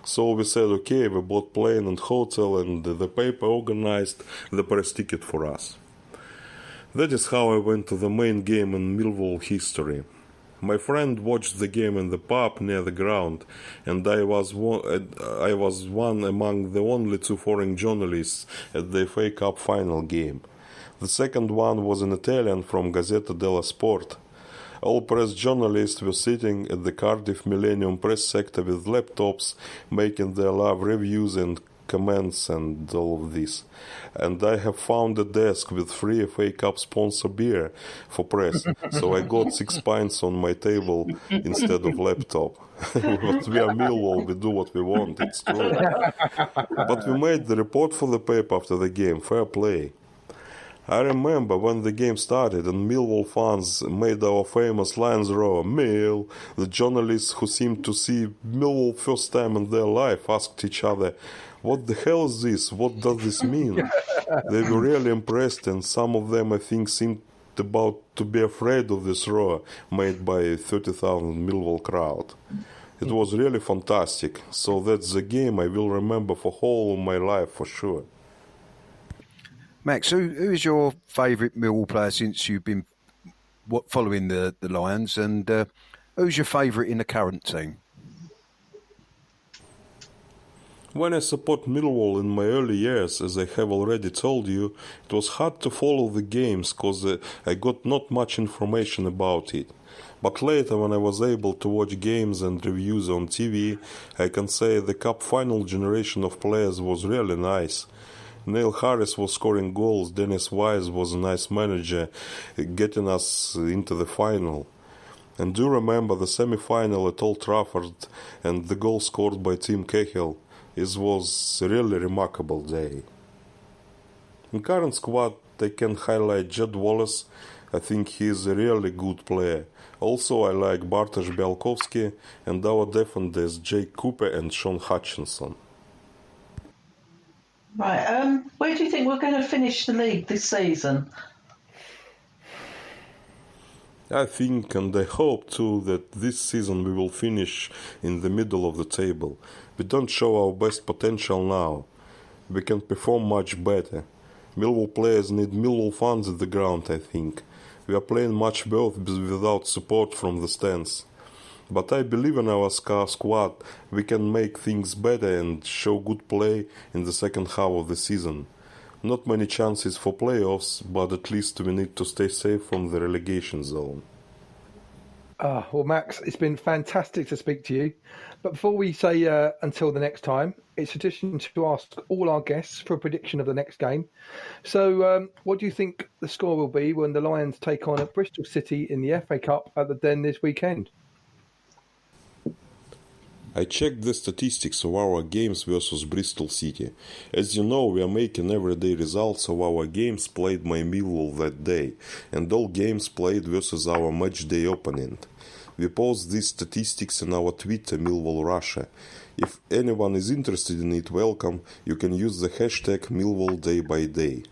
So we said, okay, we bought plane and hotel, and the paper organized the press ticket for us. That is how I went to the main game in Millwall history. My friend watched the game in the pub near the ground, and I was one among the only 2 foreign journalists at the FA Cup final game. The second one was an Italian from Gazzetta dello Sport. All press journalists were sitting at the Cardiff Millennium Press sector with laptops, making their live reviews and comments and all of this. And I have found a desk with free FA Cup sponsor beer for press, so I got 6 pints on my table instead of laptop. But we are Millwall, we do what we want, it's true. But we made the report for the paper after the game, fair play. I remember when the game started and Millwall fans made our famous Lions roar, Mill. The journalists who seemed to see Millwall first time in their life asked each other, what the hell is this? What does this mean? They were really impressed, and some of them, I think, seemed about to be afraid of this roar made by a 30,000 Millwall crowd. It was really fantastic. So that's the game I will remember for whole of my life for sure. Max, who is your favourite Millwall player since you've been following the Lions, and who's your favourite in the current team? When I support Millwall in my early years, as I have already told you, it was hard to follow the games because I got not much information about it. But later, when I was able to watch games and reviews on TV, I can say the Cup final generation of players was really nice. Neil Harris was scoring goals, Dennis Wise was a nice manager, getting us into the final. And do remember the semi-final at Old Trafford and the goal scored by Tim Cahill. It was a really remarkable day. In current squad, I can highlight Jed Wallace. I think he is a really good player. Also, I like Bartosz Białkowski and our defenders Jake Cooper and Sean Hutchinson. Right, where do you think we're going to finish the league this season? I think and I hope too that this season we will finish in the middle of the table. We don't show our best potential now. We can perform much better. Millwall players need Millwall fans at the ground, I think. We are playing much better without support from the stands. But I believe in our squad. We can make things better and show good play in the second half of the season. Not many chances for playoffs, but at least we need to stay safe from the relegation zone. Well, Max, it's been fantastic to speak to you. But before we say until the next time, it's tradition to ask all our guests for a prediction of the next game. So what do you think the score will be when the Lions take on Bristol City in the FA Cup at the Den this weekend? I checked the statistics of our games versus Bristol City. As you know, we are making everyday results of our games played by Millwall that day, and all games played versus our matchday opponent. We post these statistics in our Twitter, Millwall Russia. If anyone is interested in it, welcome. You can use the hashtag Millwall Day by Day.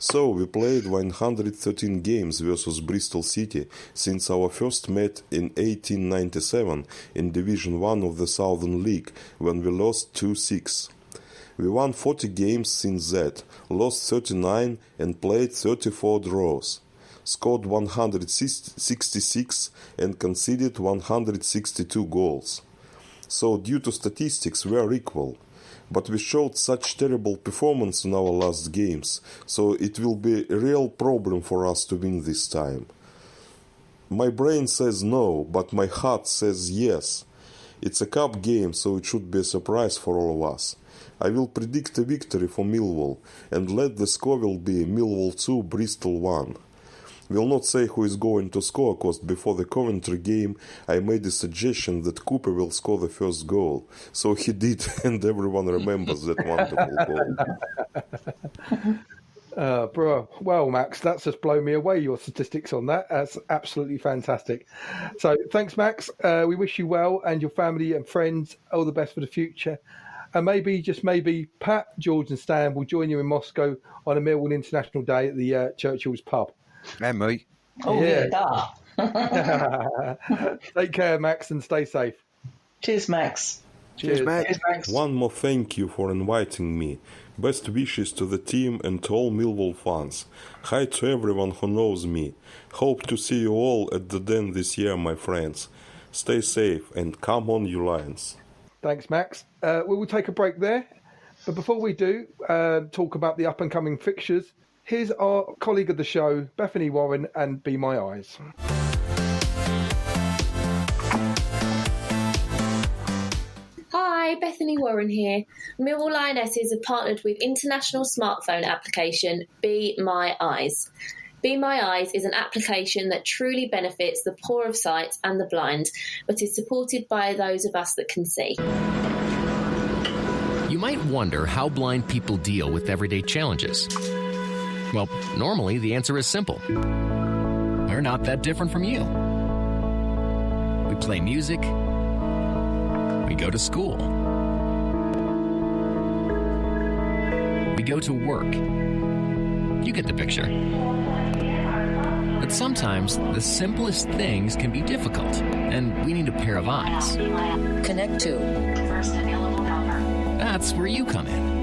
So, we played 113 games versus Bristol City since our first met in 1897 in Division 1 of the Southern League, when we lost 2-6. We won 40 games since that, lost 39 and played 34 draws. Scored 166 and conceded 162 goals. So, due to statistics, we are equal. But we showed such terrible performance in our last games, so it will be a real problem for us to win this time. My brain says no, but my heart says yes. It's a cup game, so it should be a surprise for all of us. I will predict a victory for Millwall, and let the score will be Millwall 2, Bristol 1. Will not say who is going to score, because before the Coventry game I made a suggestion that Cooper will score the first goal. So he did, and everyone remembers that wonderful goal. Bro, well, Max, that's just blown me away, your statistics on that. That's absolutely fantastic. So thanks, Max. We wish you well and your family and friends all the best for the future. And maybe, just maybe, Pat, George and Stan will join you in Moscow on a Millwall International Day at the Churchill's pub. And me. Oh, yeah. Take care, Max, and stay safe. Cheers, Max. Cheers, Max. One more thank you for inviting me. Best wishes to the team and to all Millwall fans. Hi to everyone who knows me. Hope to see you all at the Den this year, my friends. Stay safe and come on, you Lions. Thanks, Max. We will take a break there. But before we do, talk about the up-and-coming fixtures, here's our colleague of the show, Bethany Warren, and Be My Eyes. Hi, Bethany Warren here. Millwall Lionesses have partnered with international smartphone application Be My Eyes. Be My Eyes is an application that truly benefits the poor of sight and the blind, but is supported by those of us that can see. You might wonder how blind people deal with everyday challenges. Well, normally the answer is simple. We're not that different from you. We play music. We go to school. We go to work. You get the picture. But sometimes the simplest things can be difficult, and we need a pair of eyes. Connect to first available number. That's where you come in.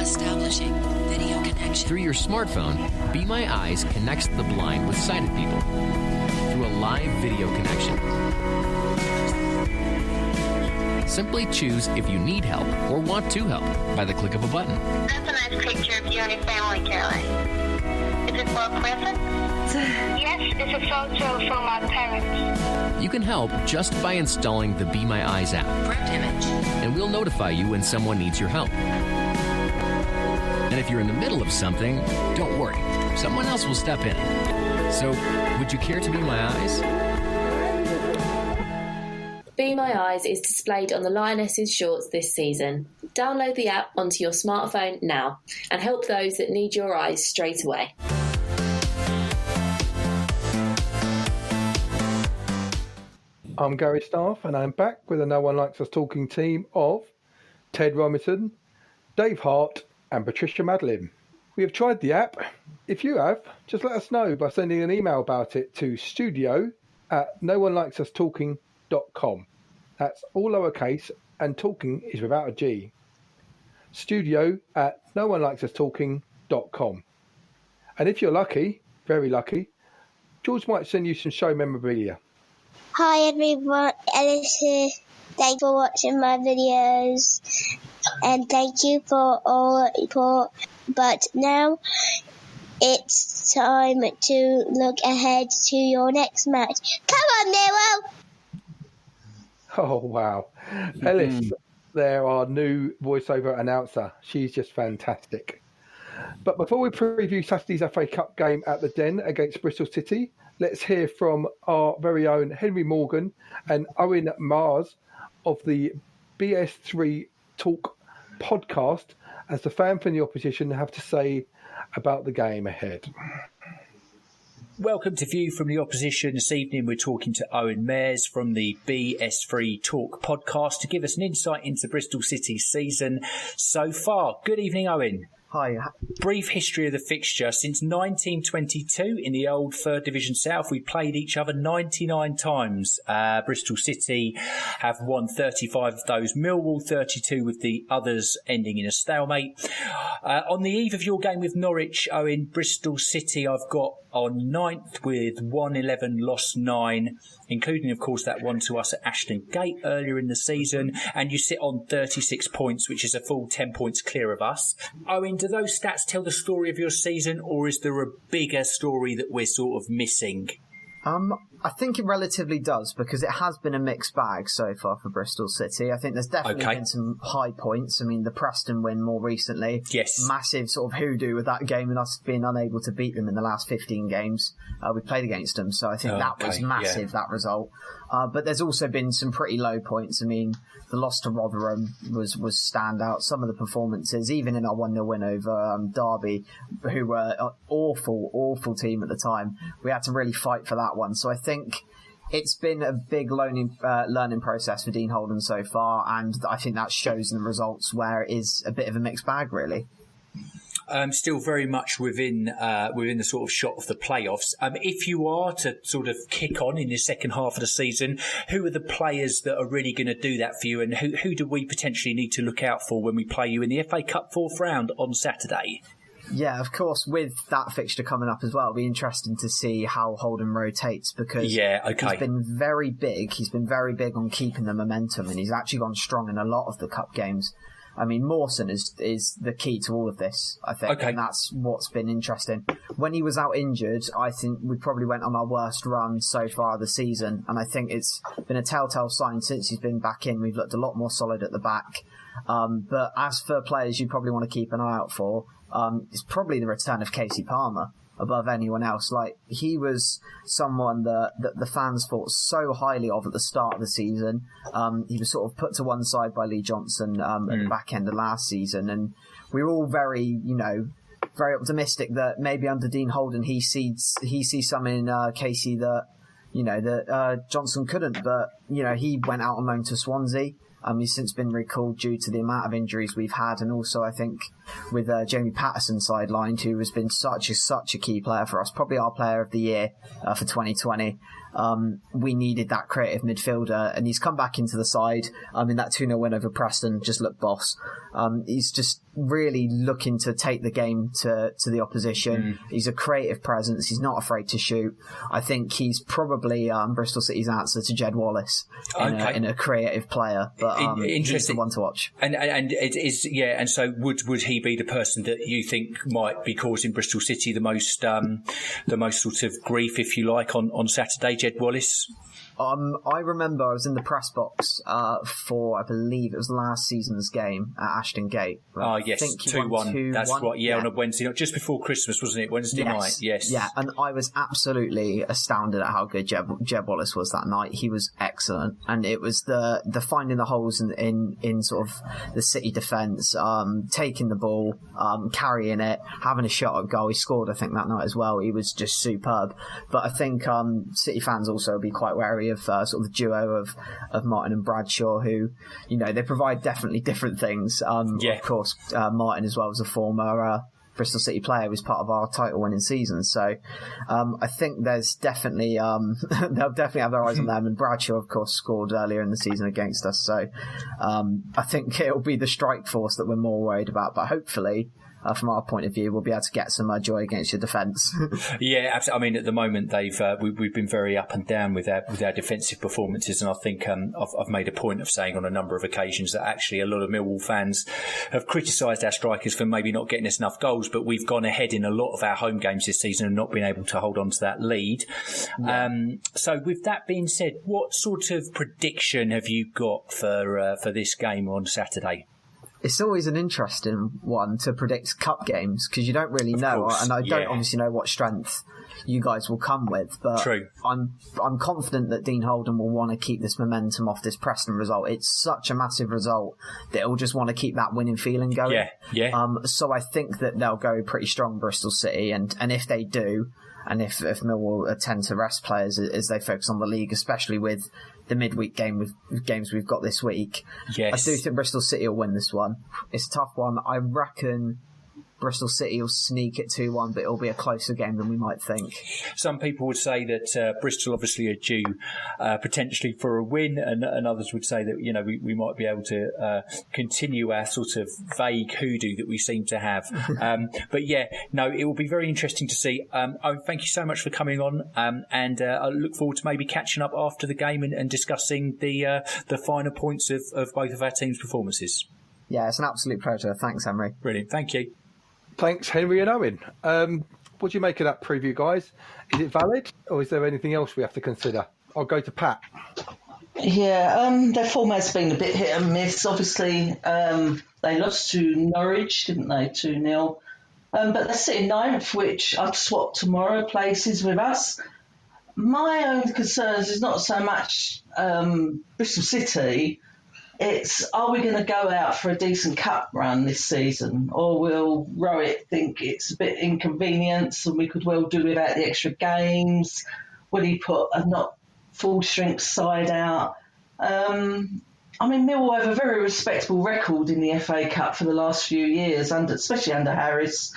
Establishing video connection. Through your smartphone, Be My Eyes connects the blind with sighted people through a live video connection. Simply choose if you need help or want to help by the click of a button. That's a nice picture of you and your family, Caroline. Is it for a present? Yes, it's a photo from my parents. You can help just by installing the Be My Eyes app. Print image. And we'll notify you when someone needs your help. And if you're in the middle of something, don't worry. Someone else will step in. So, would you care to be my eyes? Be My Eyes is displayed on the Lionesses shorts this season. Download the app onto your smartphone now and help those that need your eyes straight away. I'm Gary Staff, and I'm back with a No One Likes Us Talking team of Ted Robinson, Dave Hart, and Patricia Maslin. We have tried the app. If you have, just let us know by sending an email about it to studio@noonelikesustalking.com. That's all lowercase, and talking is without a G. studio@noonelikesustalking.com. And if you're lucky, very lucky, George might send you some show memorabilia. Hi everyone, Ellis here. Thanks for watching my videos and thank you for all the support. But now it's time to look ahead to your next match. Come on, Millwall! Oh, wow. Ellis, there, our new voiceover announcer. She's just fantastic. But before we preview Saturday's FA Cup game at the Den against Bristol City, let's hear from our very own Henry Morgan and Owen Mares of the BS3 Talk podcast, as the fan from the opposition have to say about the game ahead. Welcome to View from the Opposition. This evening we're talking to Owen Mares from the BS3 Talk podcast to give us an insight into Bristol City's season so far. Good evening, Owen. Hi. Brief history of the fixture. Since 1922 in the old 3rd Division South, we played each other 99 times. Bristol City have won 35 of those. Millwall 32, with the others ending in a stalemate. On the eve of your game with Norwich, Owen, Bristol City I've got on 9th with 1-11, lost 9, including, of course, that one to us at Ashton Gate earlier in the season. And you sit on 36 points, which is a full 10 points clear of us. Owen, do those stats tell the story of your season, or is there a bigger story that we're sort of missing? I think it relatively does, because it has been a mixed bag so far for Bristol City. I think there's definitely been some high points. I mean, the Preston win more recently. Yes. Massive sort of hoodoo with that game and us being unable to beat them in the last 15 games we played against them. So I think that was massive, that result. But there's also been some pretty low points. I mean, the loss to Rotherham was standout. Some of the performances, even in our 1-0 win over Derby, who were an awful team at the time, we had to really fight for that one. So I think it's been a big learning process for Dean Holden so far, and I think that shows in the results, where it is a bit of a mixed bag, really. still very much within the sort of shot of the playoffs. If you are to sort of kick on in the second half of the season, who are the players that are really going to do that for you, and who do we potentially need to look out for when we play you in the FA Cup fourth round on Saturday? Yeah, of course, with that fixture coming up as well, it'll be interesting to see how Holden rotates, because he's been very big. He's been very big on keeping the momentum, and he's actually gone strong in a lot of the cup games. I mean, Mawson is the key to all of this, I think, and that's what's been interesting. When he was out injured, I think we probably went on our worst run so far this season, and I think it's been a telltale sign since he's been back in. We've looked a lot more solid at the back. But as for players you probably want to keep an eye out for, it's probably the return of Casey Palmer above anyone else. Like, he was someone that the fans thought so highly of at the start of the season. He was sort of put to one side by Lee Johnson at the back end of last season, and we were all very optimistic that maybe under Dean Holden he sees something in Casey that Johnson couldn't. But he went out on loan to Swansea. He's since been recalled due to the amount of injuries we've had, and also I think with Jamie Patterson sidelined, who has been such a key player for us, probably our player of the year for 2020. We needed that creative midfielder, and he's come back into the side. In that 2-0 win over Preston, just looked boss. He's just really looking to take the game to the opposition. He's a creative presence. He's not afraid to shoot. I think he's probably Bristol City's answer to Jed Wallace in a creative player. But he's the one to watch. And it is, and so would he be the person that you think might be causing Bristol City the most sort of grief, if you like, on Saturday, Jed Wallace? I remember I was in the press box for, I believe it was last season's game at Ashton Gate. Yes, 2-1. That's right, on a Wednesday night, just before Christmas, wasn't it? Wednesday night, yes. Yeah, and I was absolutely astounded at how good Jeb Wallace was that night. He was excellent, and it was the finding the holes in sort of the City defence, taking the ball, carrying it, having a shot at goal. He scored, I think, that night as well. He was just superb. But I think City fans also will be quite wary of sort of the duo of Martin and Bradshaw, who they provide definitely different things. Of course, Martin as well as a former Bristol City player, was part of our title winning season, so I think there's definitely they'll definitely have their eyes on them. And Bradshaw, of course, scored earlier in the season against us, so I think it'll be the strike force that we're more worried about, but hopefully from our point of view, we'll be able to get some joy against your defence. Yeah, absolutely. I mean, at the moment, we've been very up and down with our defensive performances, and I think I've made a point of saying on a number of occasions that actually a lot of Millwall fans have criticised our strikers for maybe not getting us enough goals, but we've gone ahead in a lot of our home games this season and not been able to hold on to that lead. Yeah. So with that being said, what sort of prediction have you got for this game on Saturday? It's always an interesting one to predict cup games, because you don't really know, and I don't obviously know what strength you guys will come with. But True. I'm confident that Dean Holden will want to keep this momentum off this Preston result. It's such a massive result that he'll just want to keep that winning feeling going. Yeah. So I think that they'll go pretty strong, Bristol City, and if they do, and if Millwall tend to rest players as they focus on the league, especially with the midweek games we've got this week. Yes. I do think Bristol City will win this one. It's a tough one. I reckon Bristol City will sneak it 2-1, but it'll be a closer game than we might think. Some people would say that Bristol obviously are due potentially for a win, and others would say that we might be able to continue our sort of vague hoodoo that we seem to have. But it will be very interesting to see. Owen, thank you so much for coming on, and I look forward to maybe catching up after the game and discussing the finer points of both of our teams' performances. Yeah, it's an absolute pleasure. Thanks, Henry. Brilliant. Thank you. Thanks, Henry and Owen. What do you make of that preview, guys? Is it valid, or is there anything else we have to consider? I'll go to Pat. Yeah, their form has been a bit hit and miss. Obviously, they lost to Norwich, didn't they, 2-0? But they're sitting ninth, which I've swapped tomorrow places with us. My own concerns is not so much Bristol City. It's, are we going to go out for a decent cup run this season, or will Rowett think it's a bit inconvenience and we could well do without the extra games? Will he put a not full strength side out? Millwall have a very respectable record in the FA Cup for the last few years, especially under Harris.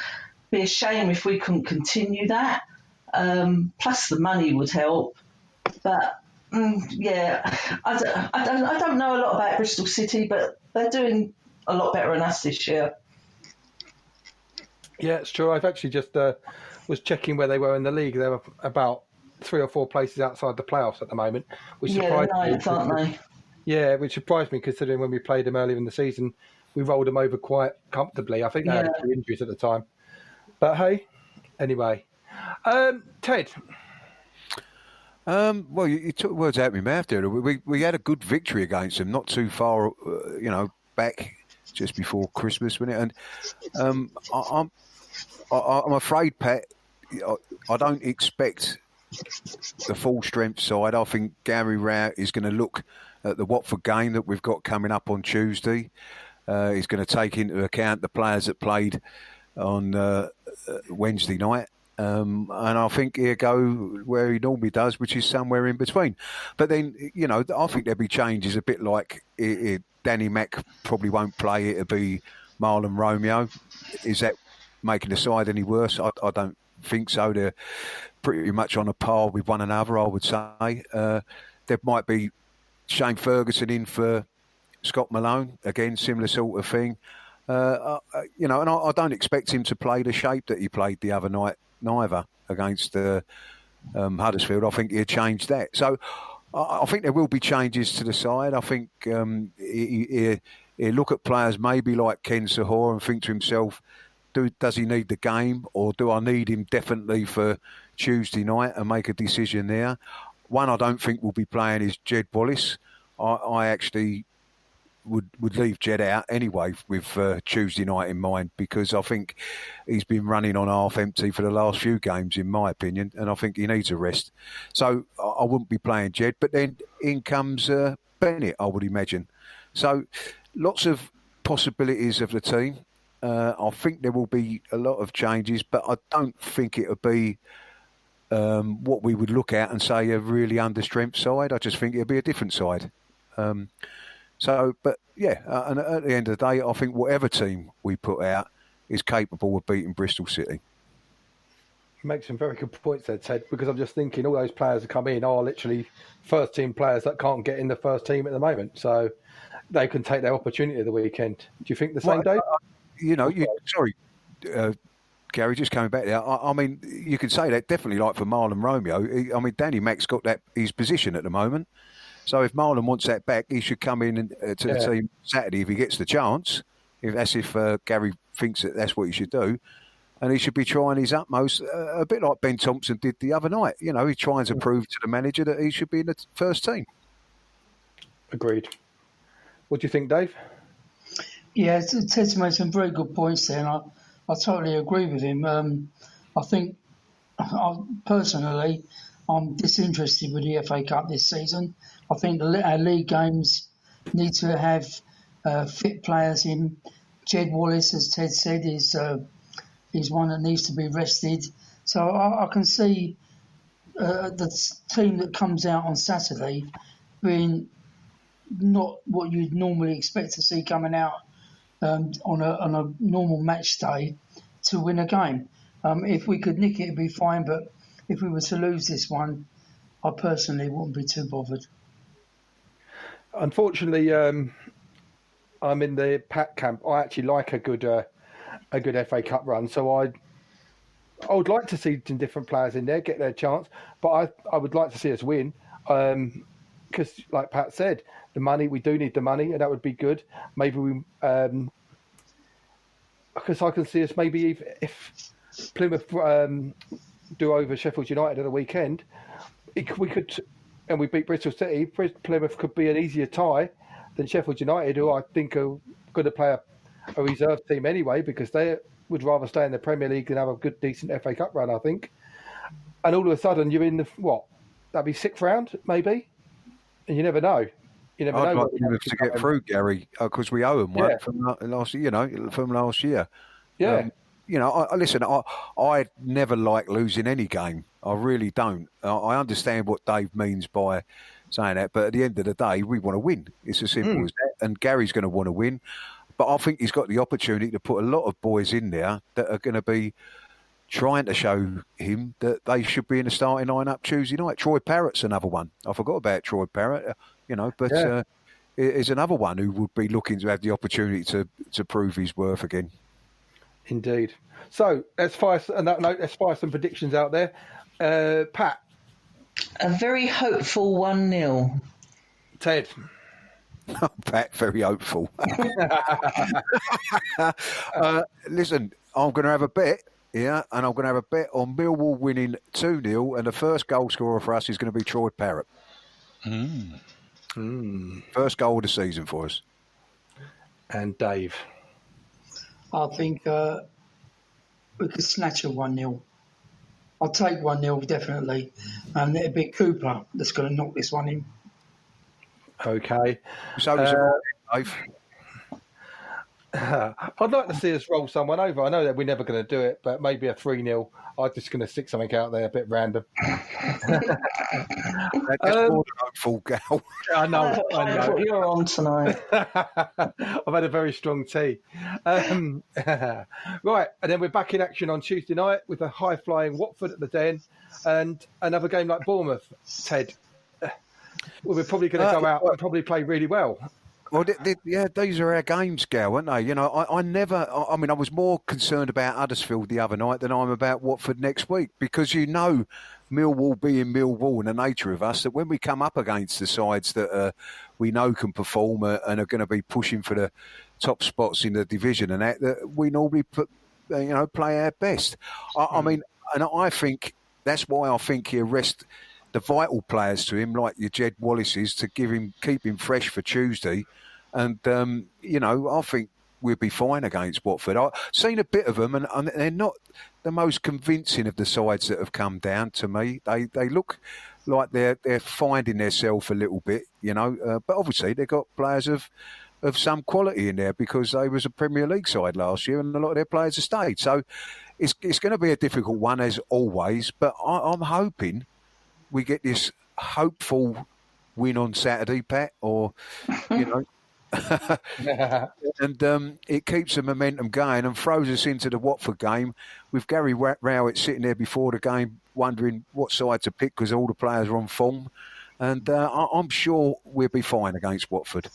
It'd be a shame if we couldn't continue that. Plus the money would help. But I don't know a lot about Bristol City, but they're doing a lot better than us this year. Yeah, it's true. I've actually just was checking where they were in the league. They were about 3 or 4 places outside the playoffs at the moment, which surprised me. Aren't they? Yeah, which surprised me considering when we played them earlier in the season, we rolled them over quite comfortably. I think they had a few injuries at the time. But hey, anyway. Ted? Well, you took words out of my mouth there. We had a good victory against them, not too far, back just before Christmas, wasn't it? And I'm afraid, Pat, I don't expect the full strength side. I think Gary Rowett is going to look at the Watford game that we've got coming up on Tuesday. He's going to take into account the players that played on Wednesday night. And I think he'll go where he normally does, which is somewhere in between. But then, I think there'll be changes a bit like Danny Mack probably won't play. It'll be Marlon Romeo. Is that making the side any worse? I don't think so. They're pretty much on a par with one another, I would say. There might be Shane Ferguson in for Scott Malone. Again, similar sort of thing. And I don't expect him to play the shape that he played the other night, neither, against Huddersfield. I think he'll change that. So I think there will be changes to the side. I think he'll look at players maybe like Ken Sahor and think to himself, does he need the game, or do I need him definitely for Tuesday night, and make a decision there? One I don't think will be playing is Jed Wallace. I actually would leave Jed out anyway with Tuesday night in mind, because I think he's been running on half empty for the last few games, in my opinion, and I think he needs a rest. So I wouldn't be playing Jed, but then in comes Bennett, I would imagine. So lots of possibilities of the team. I think there will be a lot of changes, but I don't think it'll be what we would look at and say a really under-strength side. I just think it'll be a different side. And at the end of the day, I think whatever team we put out is capable of beating Bristol City. You make some very good points there, Ted, because I'm just thinking all those players that come in are literally first-team players that can't get in the first team at the moment, so they can take their opportunity at the weekend. Do you think the same, Dave? Gary, just coming back there, I mean, you could say that definitely, like for Marlon Romeo. Danny Mack's got his position at the moment. So if Marlon wants that back, he should come in to the team Saturday if he gets the chance. If Gary thinks that that's what he should do. And he should be trying his utmost, a bit like Ben Thompson did the other night. He's trying to prove to the manager that he should be in the first team. Agreed. What do you think, Dave? Yeah, Ted's made some very good points there, and I totally agree with him. I think, personally, I'm disinterested with the FA Cup this season. I think our league games need to have fit players in. Jed Wallace, as Ted said, is one that needs to be rested. So I can see the team that comes out on Saturday being not what you'd normally expect to see coming out on a normal match day to win a game. If we could nick it, it'd be fine. But if we were to lose this one, I personally wouldn't be too bothered. Unfortunately, I'm in the Pat camp. I actually like a good FA Cup run, so I would like to see some different players in there get their chance. But I would like to see us win, because, like Pat said, the money, we do need the money, and that would be good. Maybe we, because I can see us maybe if Plymouth do over Sheffield United at the weekend, we could, and we beat Bristol City, Plymouth could be an easier tie than Sheffield United, who I think are going to play a reserve team anyway, because they would rather stay in the Premier League than have a good, decent FA Cup run, I think. And all of a sudden, you're in the, that'd be 6th round, maybe? And you never know. I'd like Plymouth to get through, Gary, because we owe them one from last year, from last year. Yeah. you know, listen, I never like losing any game. I really don't. I understand what Dave means by saying that, but at the end of the day, we want to win. It's as simple as that. And Gary's going to want to win. But I think he's got the opportunity to put a lot of boys in there that are going to be trying to show him that they should be in the starting line-up Tuesday night. Troy Parrott's another one. I forgot about Troy Parrott, you know, but is another one who would be looking to have the opportunity to prove his worth again. Indeed. So let's fire some predictions out there. Pat? A very hopeful 1-0. Ted? Pat, very hopeful. Listen, I'm going to have a bet. Yeah, and I'm going to have a bet on Millwall winning 2-0, and the first goal scorer for us is going to be Troy Parrott. First goal of the season for us. And Dave? I think we could snatch a 1-0. I'll take 1-0 definitely, and it'll be Cooper that's going to knock this one in. Okay. So, Dave. I'd like to see us roll someone over. I know that we're never going to do it, but maybe a 3-0. I'm just going to stick something out there, a bit random. That's more hopeful, Gal. I know. What you're on tonight. I've had a very strong tea. Right, and then we're back in action on Tuesday night with a high-flying Watford at the Den and another game like Bournemouth. Ted, we're probably going to go out and probably play really well. Well, these are our games, Gal, aren't they? You know, I was more concerned about Huddersfield the other night than I'm about Watford next week, because you know, Millwall being Millwall and the nature of us, that when we come up against the sides that we know can perform and are going to be pushing for the top spots in the division and that we normally play our best. I mean, and I think that's why I think he'll rest the vital players to him, like your Jed Wallace's, to keep him fresh for Tuesday. And, I think we'll be fine against Watford. I've seen a bit of them, and they're not the most convincing of the sides that have come down to me. They look like they're finding themselves a little bit, but obviously they've got players of some quality in there, because they was a Premier League side last year and a lot of their players have stayed. So it's going to be a difficult one, as always, but I'm hoping we get this hopeful win on Saturday, Pat, or, and it keeps the momentum going and throws us into the Watford game with Gary Rowett sitting there before the game wondering what side to pick because all the players are on form. And I'm sure we'll be fine against Watford.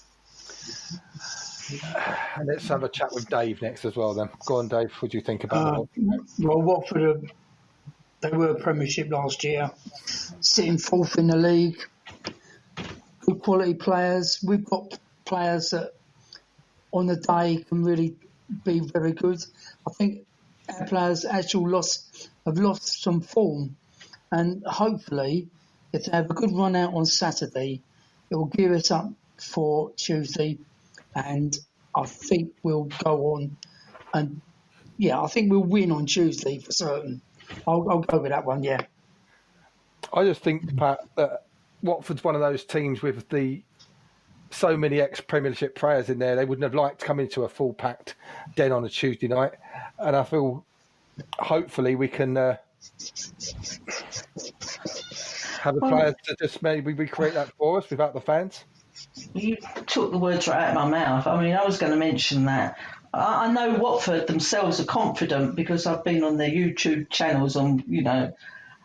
And let's have a chat with Dave next as well then. Go on, Dave. What do you think about it? Well, Watford, they were a Premiership last year, sitting fourth in the league. Good quality players. We've got players that on the day can really be very good. I think our players actually have lost some form, and hopefully if they have a good run out on Saturday, it will gear us up for Tuesday, and I think we'll go on and I think we'll win on Tuesday for certain. I'll go with that one, yeah. I just think, Pat, that Watford's one of those teams with so many ex-Premiership players in there. They wouldn't have liked to come into a full-packed Den on a Tuesday night. And I feel, hopefully, we can have the players to just maybe recreate that for us without the fans. You took the words right out of my mouth. I mean, I was going to mention that. I know Watford themselves are confident because I've been on their YouTube channels and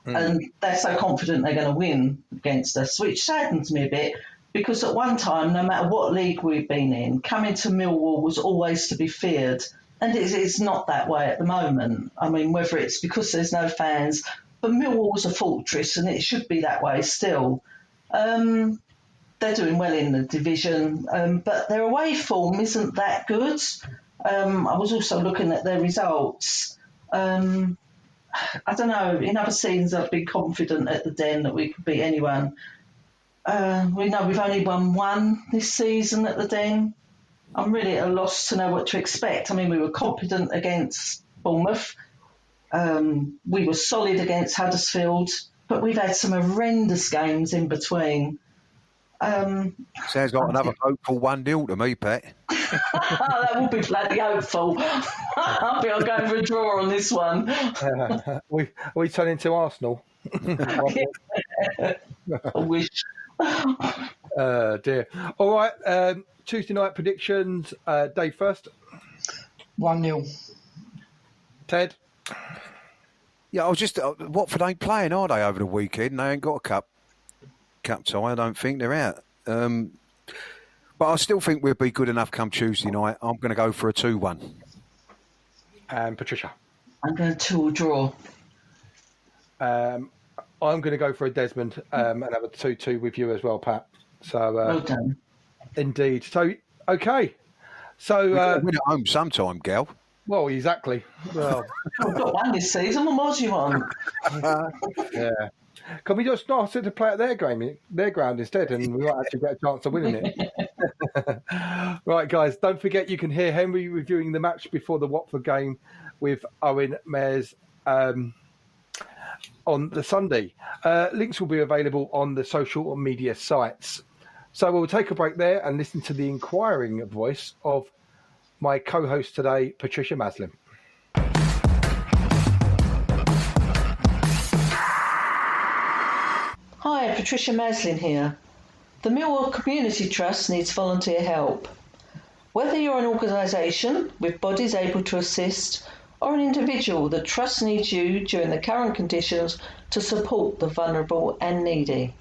they're so confident they're going to win against us, which saddens me a bit because at one time, no matter what league we've been in, coming to Millwall was always to be feared. And it's not that way at the moment. I mean, whether it's because there's no fans, but Millwall's a fortress and it should be that way still. They're doing well in the division, but their away form isn't that good. I was also looking at their results. I don't know, in other seasons I've been confident at the Den that we could beat anyone. We know we've only won one this season at the Den. I'm really at a loss to know what to expect. I mean, we were confident against Bournemouth. We were solid against Huddersfield, but we've had some horrendous games in between. Sounds like another hopeful 1-0 to me, Pat. That would be bloody hopeful. I think I'll go for a draw on this one. We turn into Arsenal. I wish. Dear. All right. Tuesday night predictions. Dave first. 1-0. Ted. Yeah, I was just Watford ain't playing, are they, over the weekend? They ain't got a cup tie. I don't think they're out. But I still think we'll be good enough come Tuesday night. I'm going to go for a 2-1. And Patricia. I'm going to 2-2 draw. I'm going to go for a Desmond and have a 2-2 with you as well, Pat. So well done. Indeed. So okay. So we've got to win at home sometime, Gal. Well, exactly. Well, I've got one this season. What more do you want? Yeah. Can we just ask it to play at their ground instead, and we might actually get a chance of winning it? Right, guys, don't forget you can hear Henry reviewing the match before the Watford game with Owen Mares on the Sunday. Links will be available on the social media sites. So we'll take a break there and listen to the inquiring voice of my co-host today, Patricia Maslin. Hi, Patricia Maslin here. The Millwall Community Trust needs volunteer help. Whether you're an organisation with bodies able to assist or an individual, the Trust needs you during the current conditions to support the vulnerable and needy.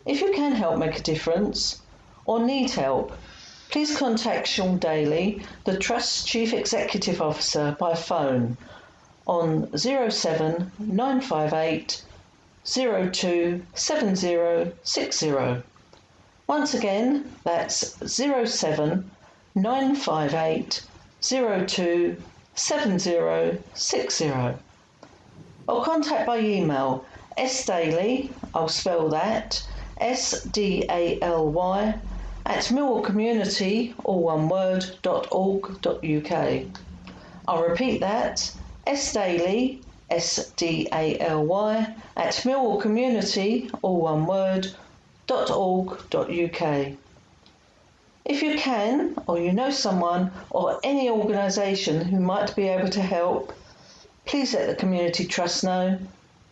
If you can help make a difference or need help, please contact Sean Daly, the Trust's Chief Executive Officer, by phone on 07 958 027060. Once again, that's 07 958 027060. Or contact by email sdaly, I'll spell that, SDALY, at millwallcommunity, all one word, .org.uk. I'll repeat that, sdaly, SDALY, at millwallcommunity, all one word, .org.uk. If you can, or you know someone or any organisation who might be able to help, please let the Community Trust know.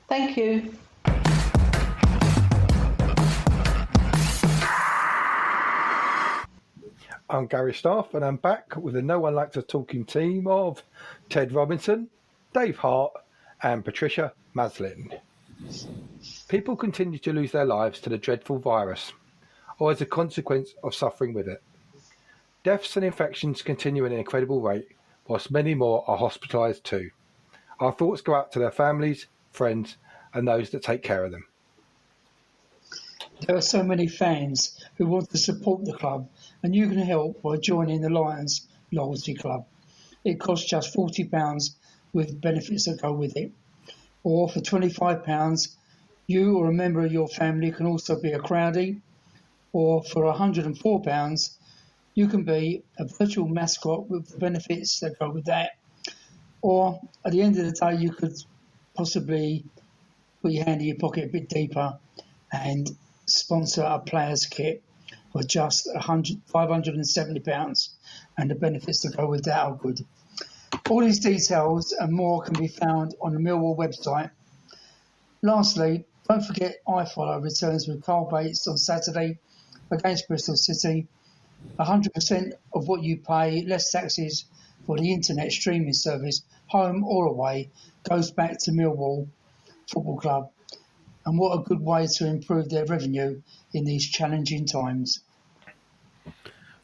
Thank you. I'm Gary Staff, and I'm back with the No One Likes Us Talking team of Ted Robinson, Dave Hart, and Patricia Maslin. People continue to lose their lives to the dreadful virus, or as a consequence of suffering with it. Deaths and infections continue at an incredible rate, whilst many more are hospitalised too. Our thoughts go out to their families, friends, and those that take care of them. There are so many fans who want to support the club, and you can help by joining the Lions Loyalty Club. It costs just £40 with benefits that go with it. Or for £25, you or a member of your family can also be a crowdie. Or for £104, you can be a virtual mascot with the benefits that go with that. Or at the end of the day, you could possibly put your hand in your pocket a bit deeper and sponsor a player's kit for just £570, and the benefits that go with that are good. All these details and more can be found on the Millwall website. Lastly, don't forget iFollow returns with Carl Bates on Saturday against Bristol City. 100% of what you pay, less taxes for the internet streaming service, home or away, goes back to Millwall Football Club. And what a good way to improve their revenue in these challenging times.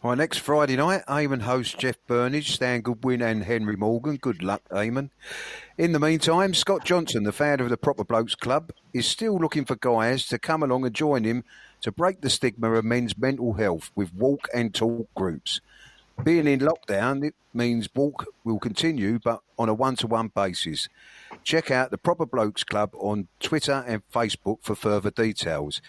Right, next Friday night, Eamon hosts Jeff Burnage, Stan Goodwin and Henry Morgan. Good luck, Eamon. In the meantime, Scott Johnson, the founder of the Proper Blokes Club, is still looking for guys to come along and join him to break the stigma of men's mental health with walk and talk groups. Being in lockdown, it means walk will continue, but on a one-to-one basis. Check out the Proper Blokes Club on Twitter and Facebook for further details.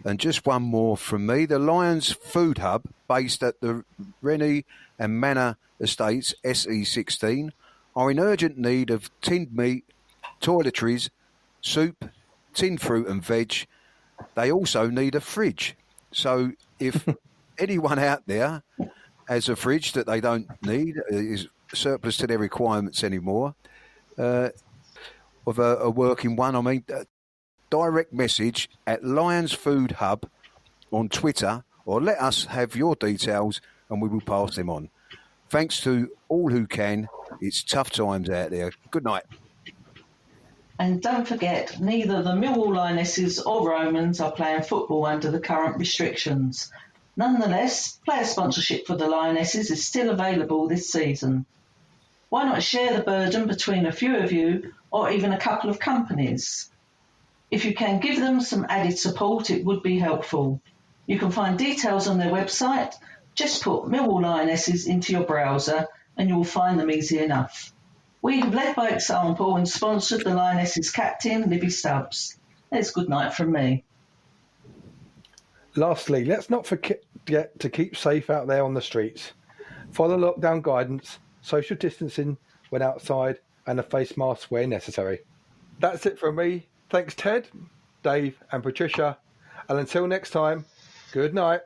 And just one more from me. The Lions Food Hub, based at the Rennie and Manor Estates, SE16, are in urgent need of tinned meat, toiletries, soup, tinned fruit and veg. They also need a fridge. So if anyone out there has a fridge that they don't need, is surplus to their requirements anymore, of a working one, I mean, direct message at Lions Food Hub on Twitter, or let us have your details and we will pass them on. Thanks to all who can. It's tough times out there. Good night. And don't forget, neither the Millwall Lionesses or Romans are playing football under the current restrictions. Nonetheless, player sponsorship for the Lionesses is still available this season. Why not share the burden between a few of you or even a couple of companies? If you can give them some added support, it would be helpful. You can find details on their website. Just put Millwall Lionesses into your browser and you will find them easy enough. We have led by example and sponsored the Lionesses captain, Libby Stubbs. There's good night from me. Lastly, let's not forget to keep safe out there on the streets. Follow lockdown guidance, social distancing when outside, and a face mask where necessary. That's it from me. Thanks, Ted, Dave, and Patricia. And until next time, good night.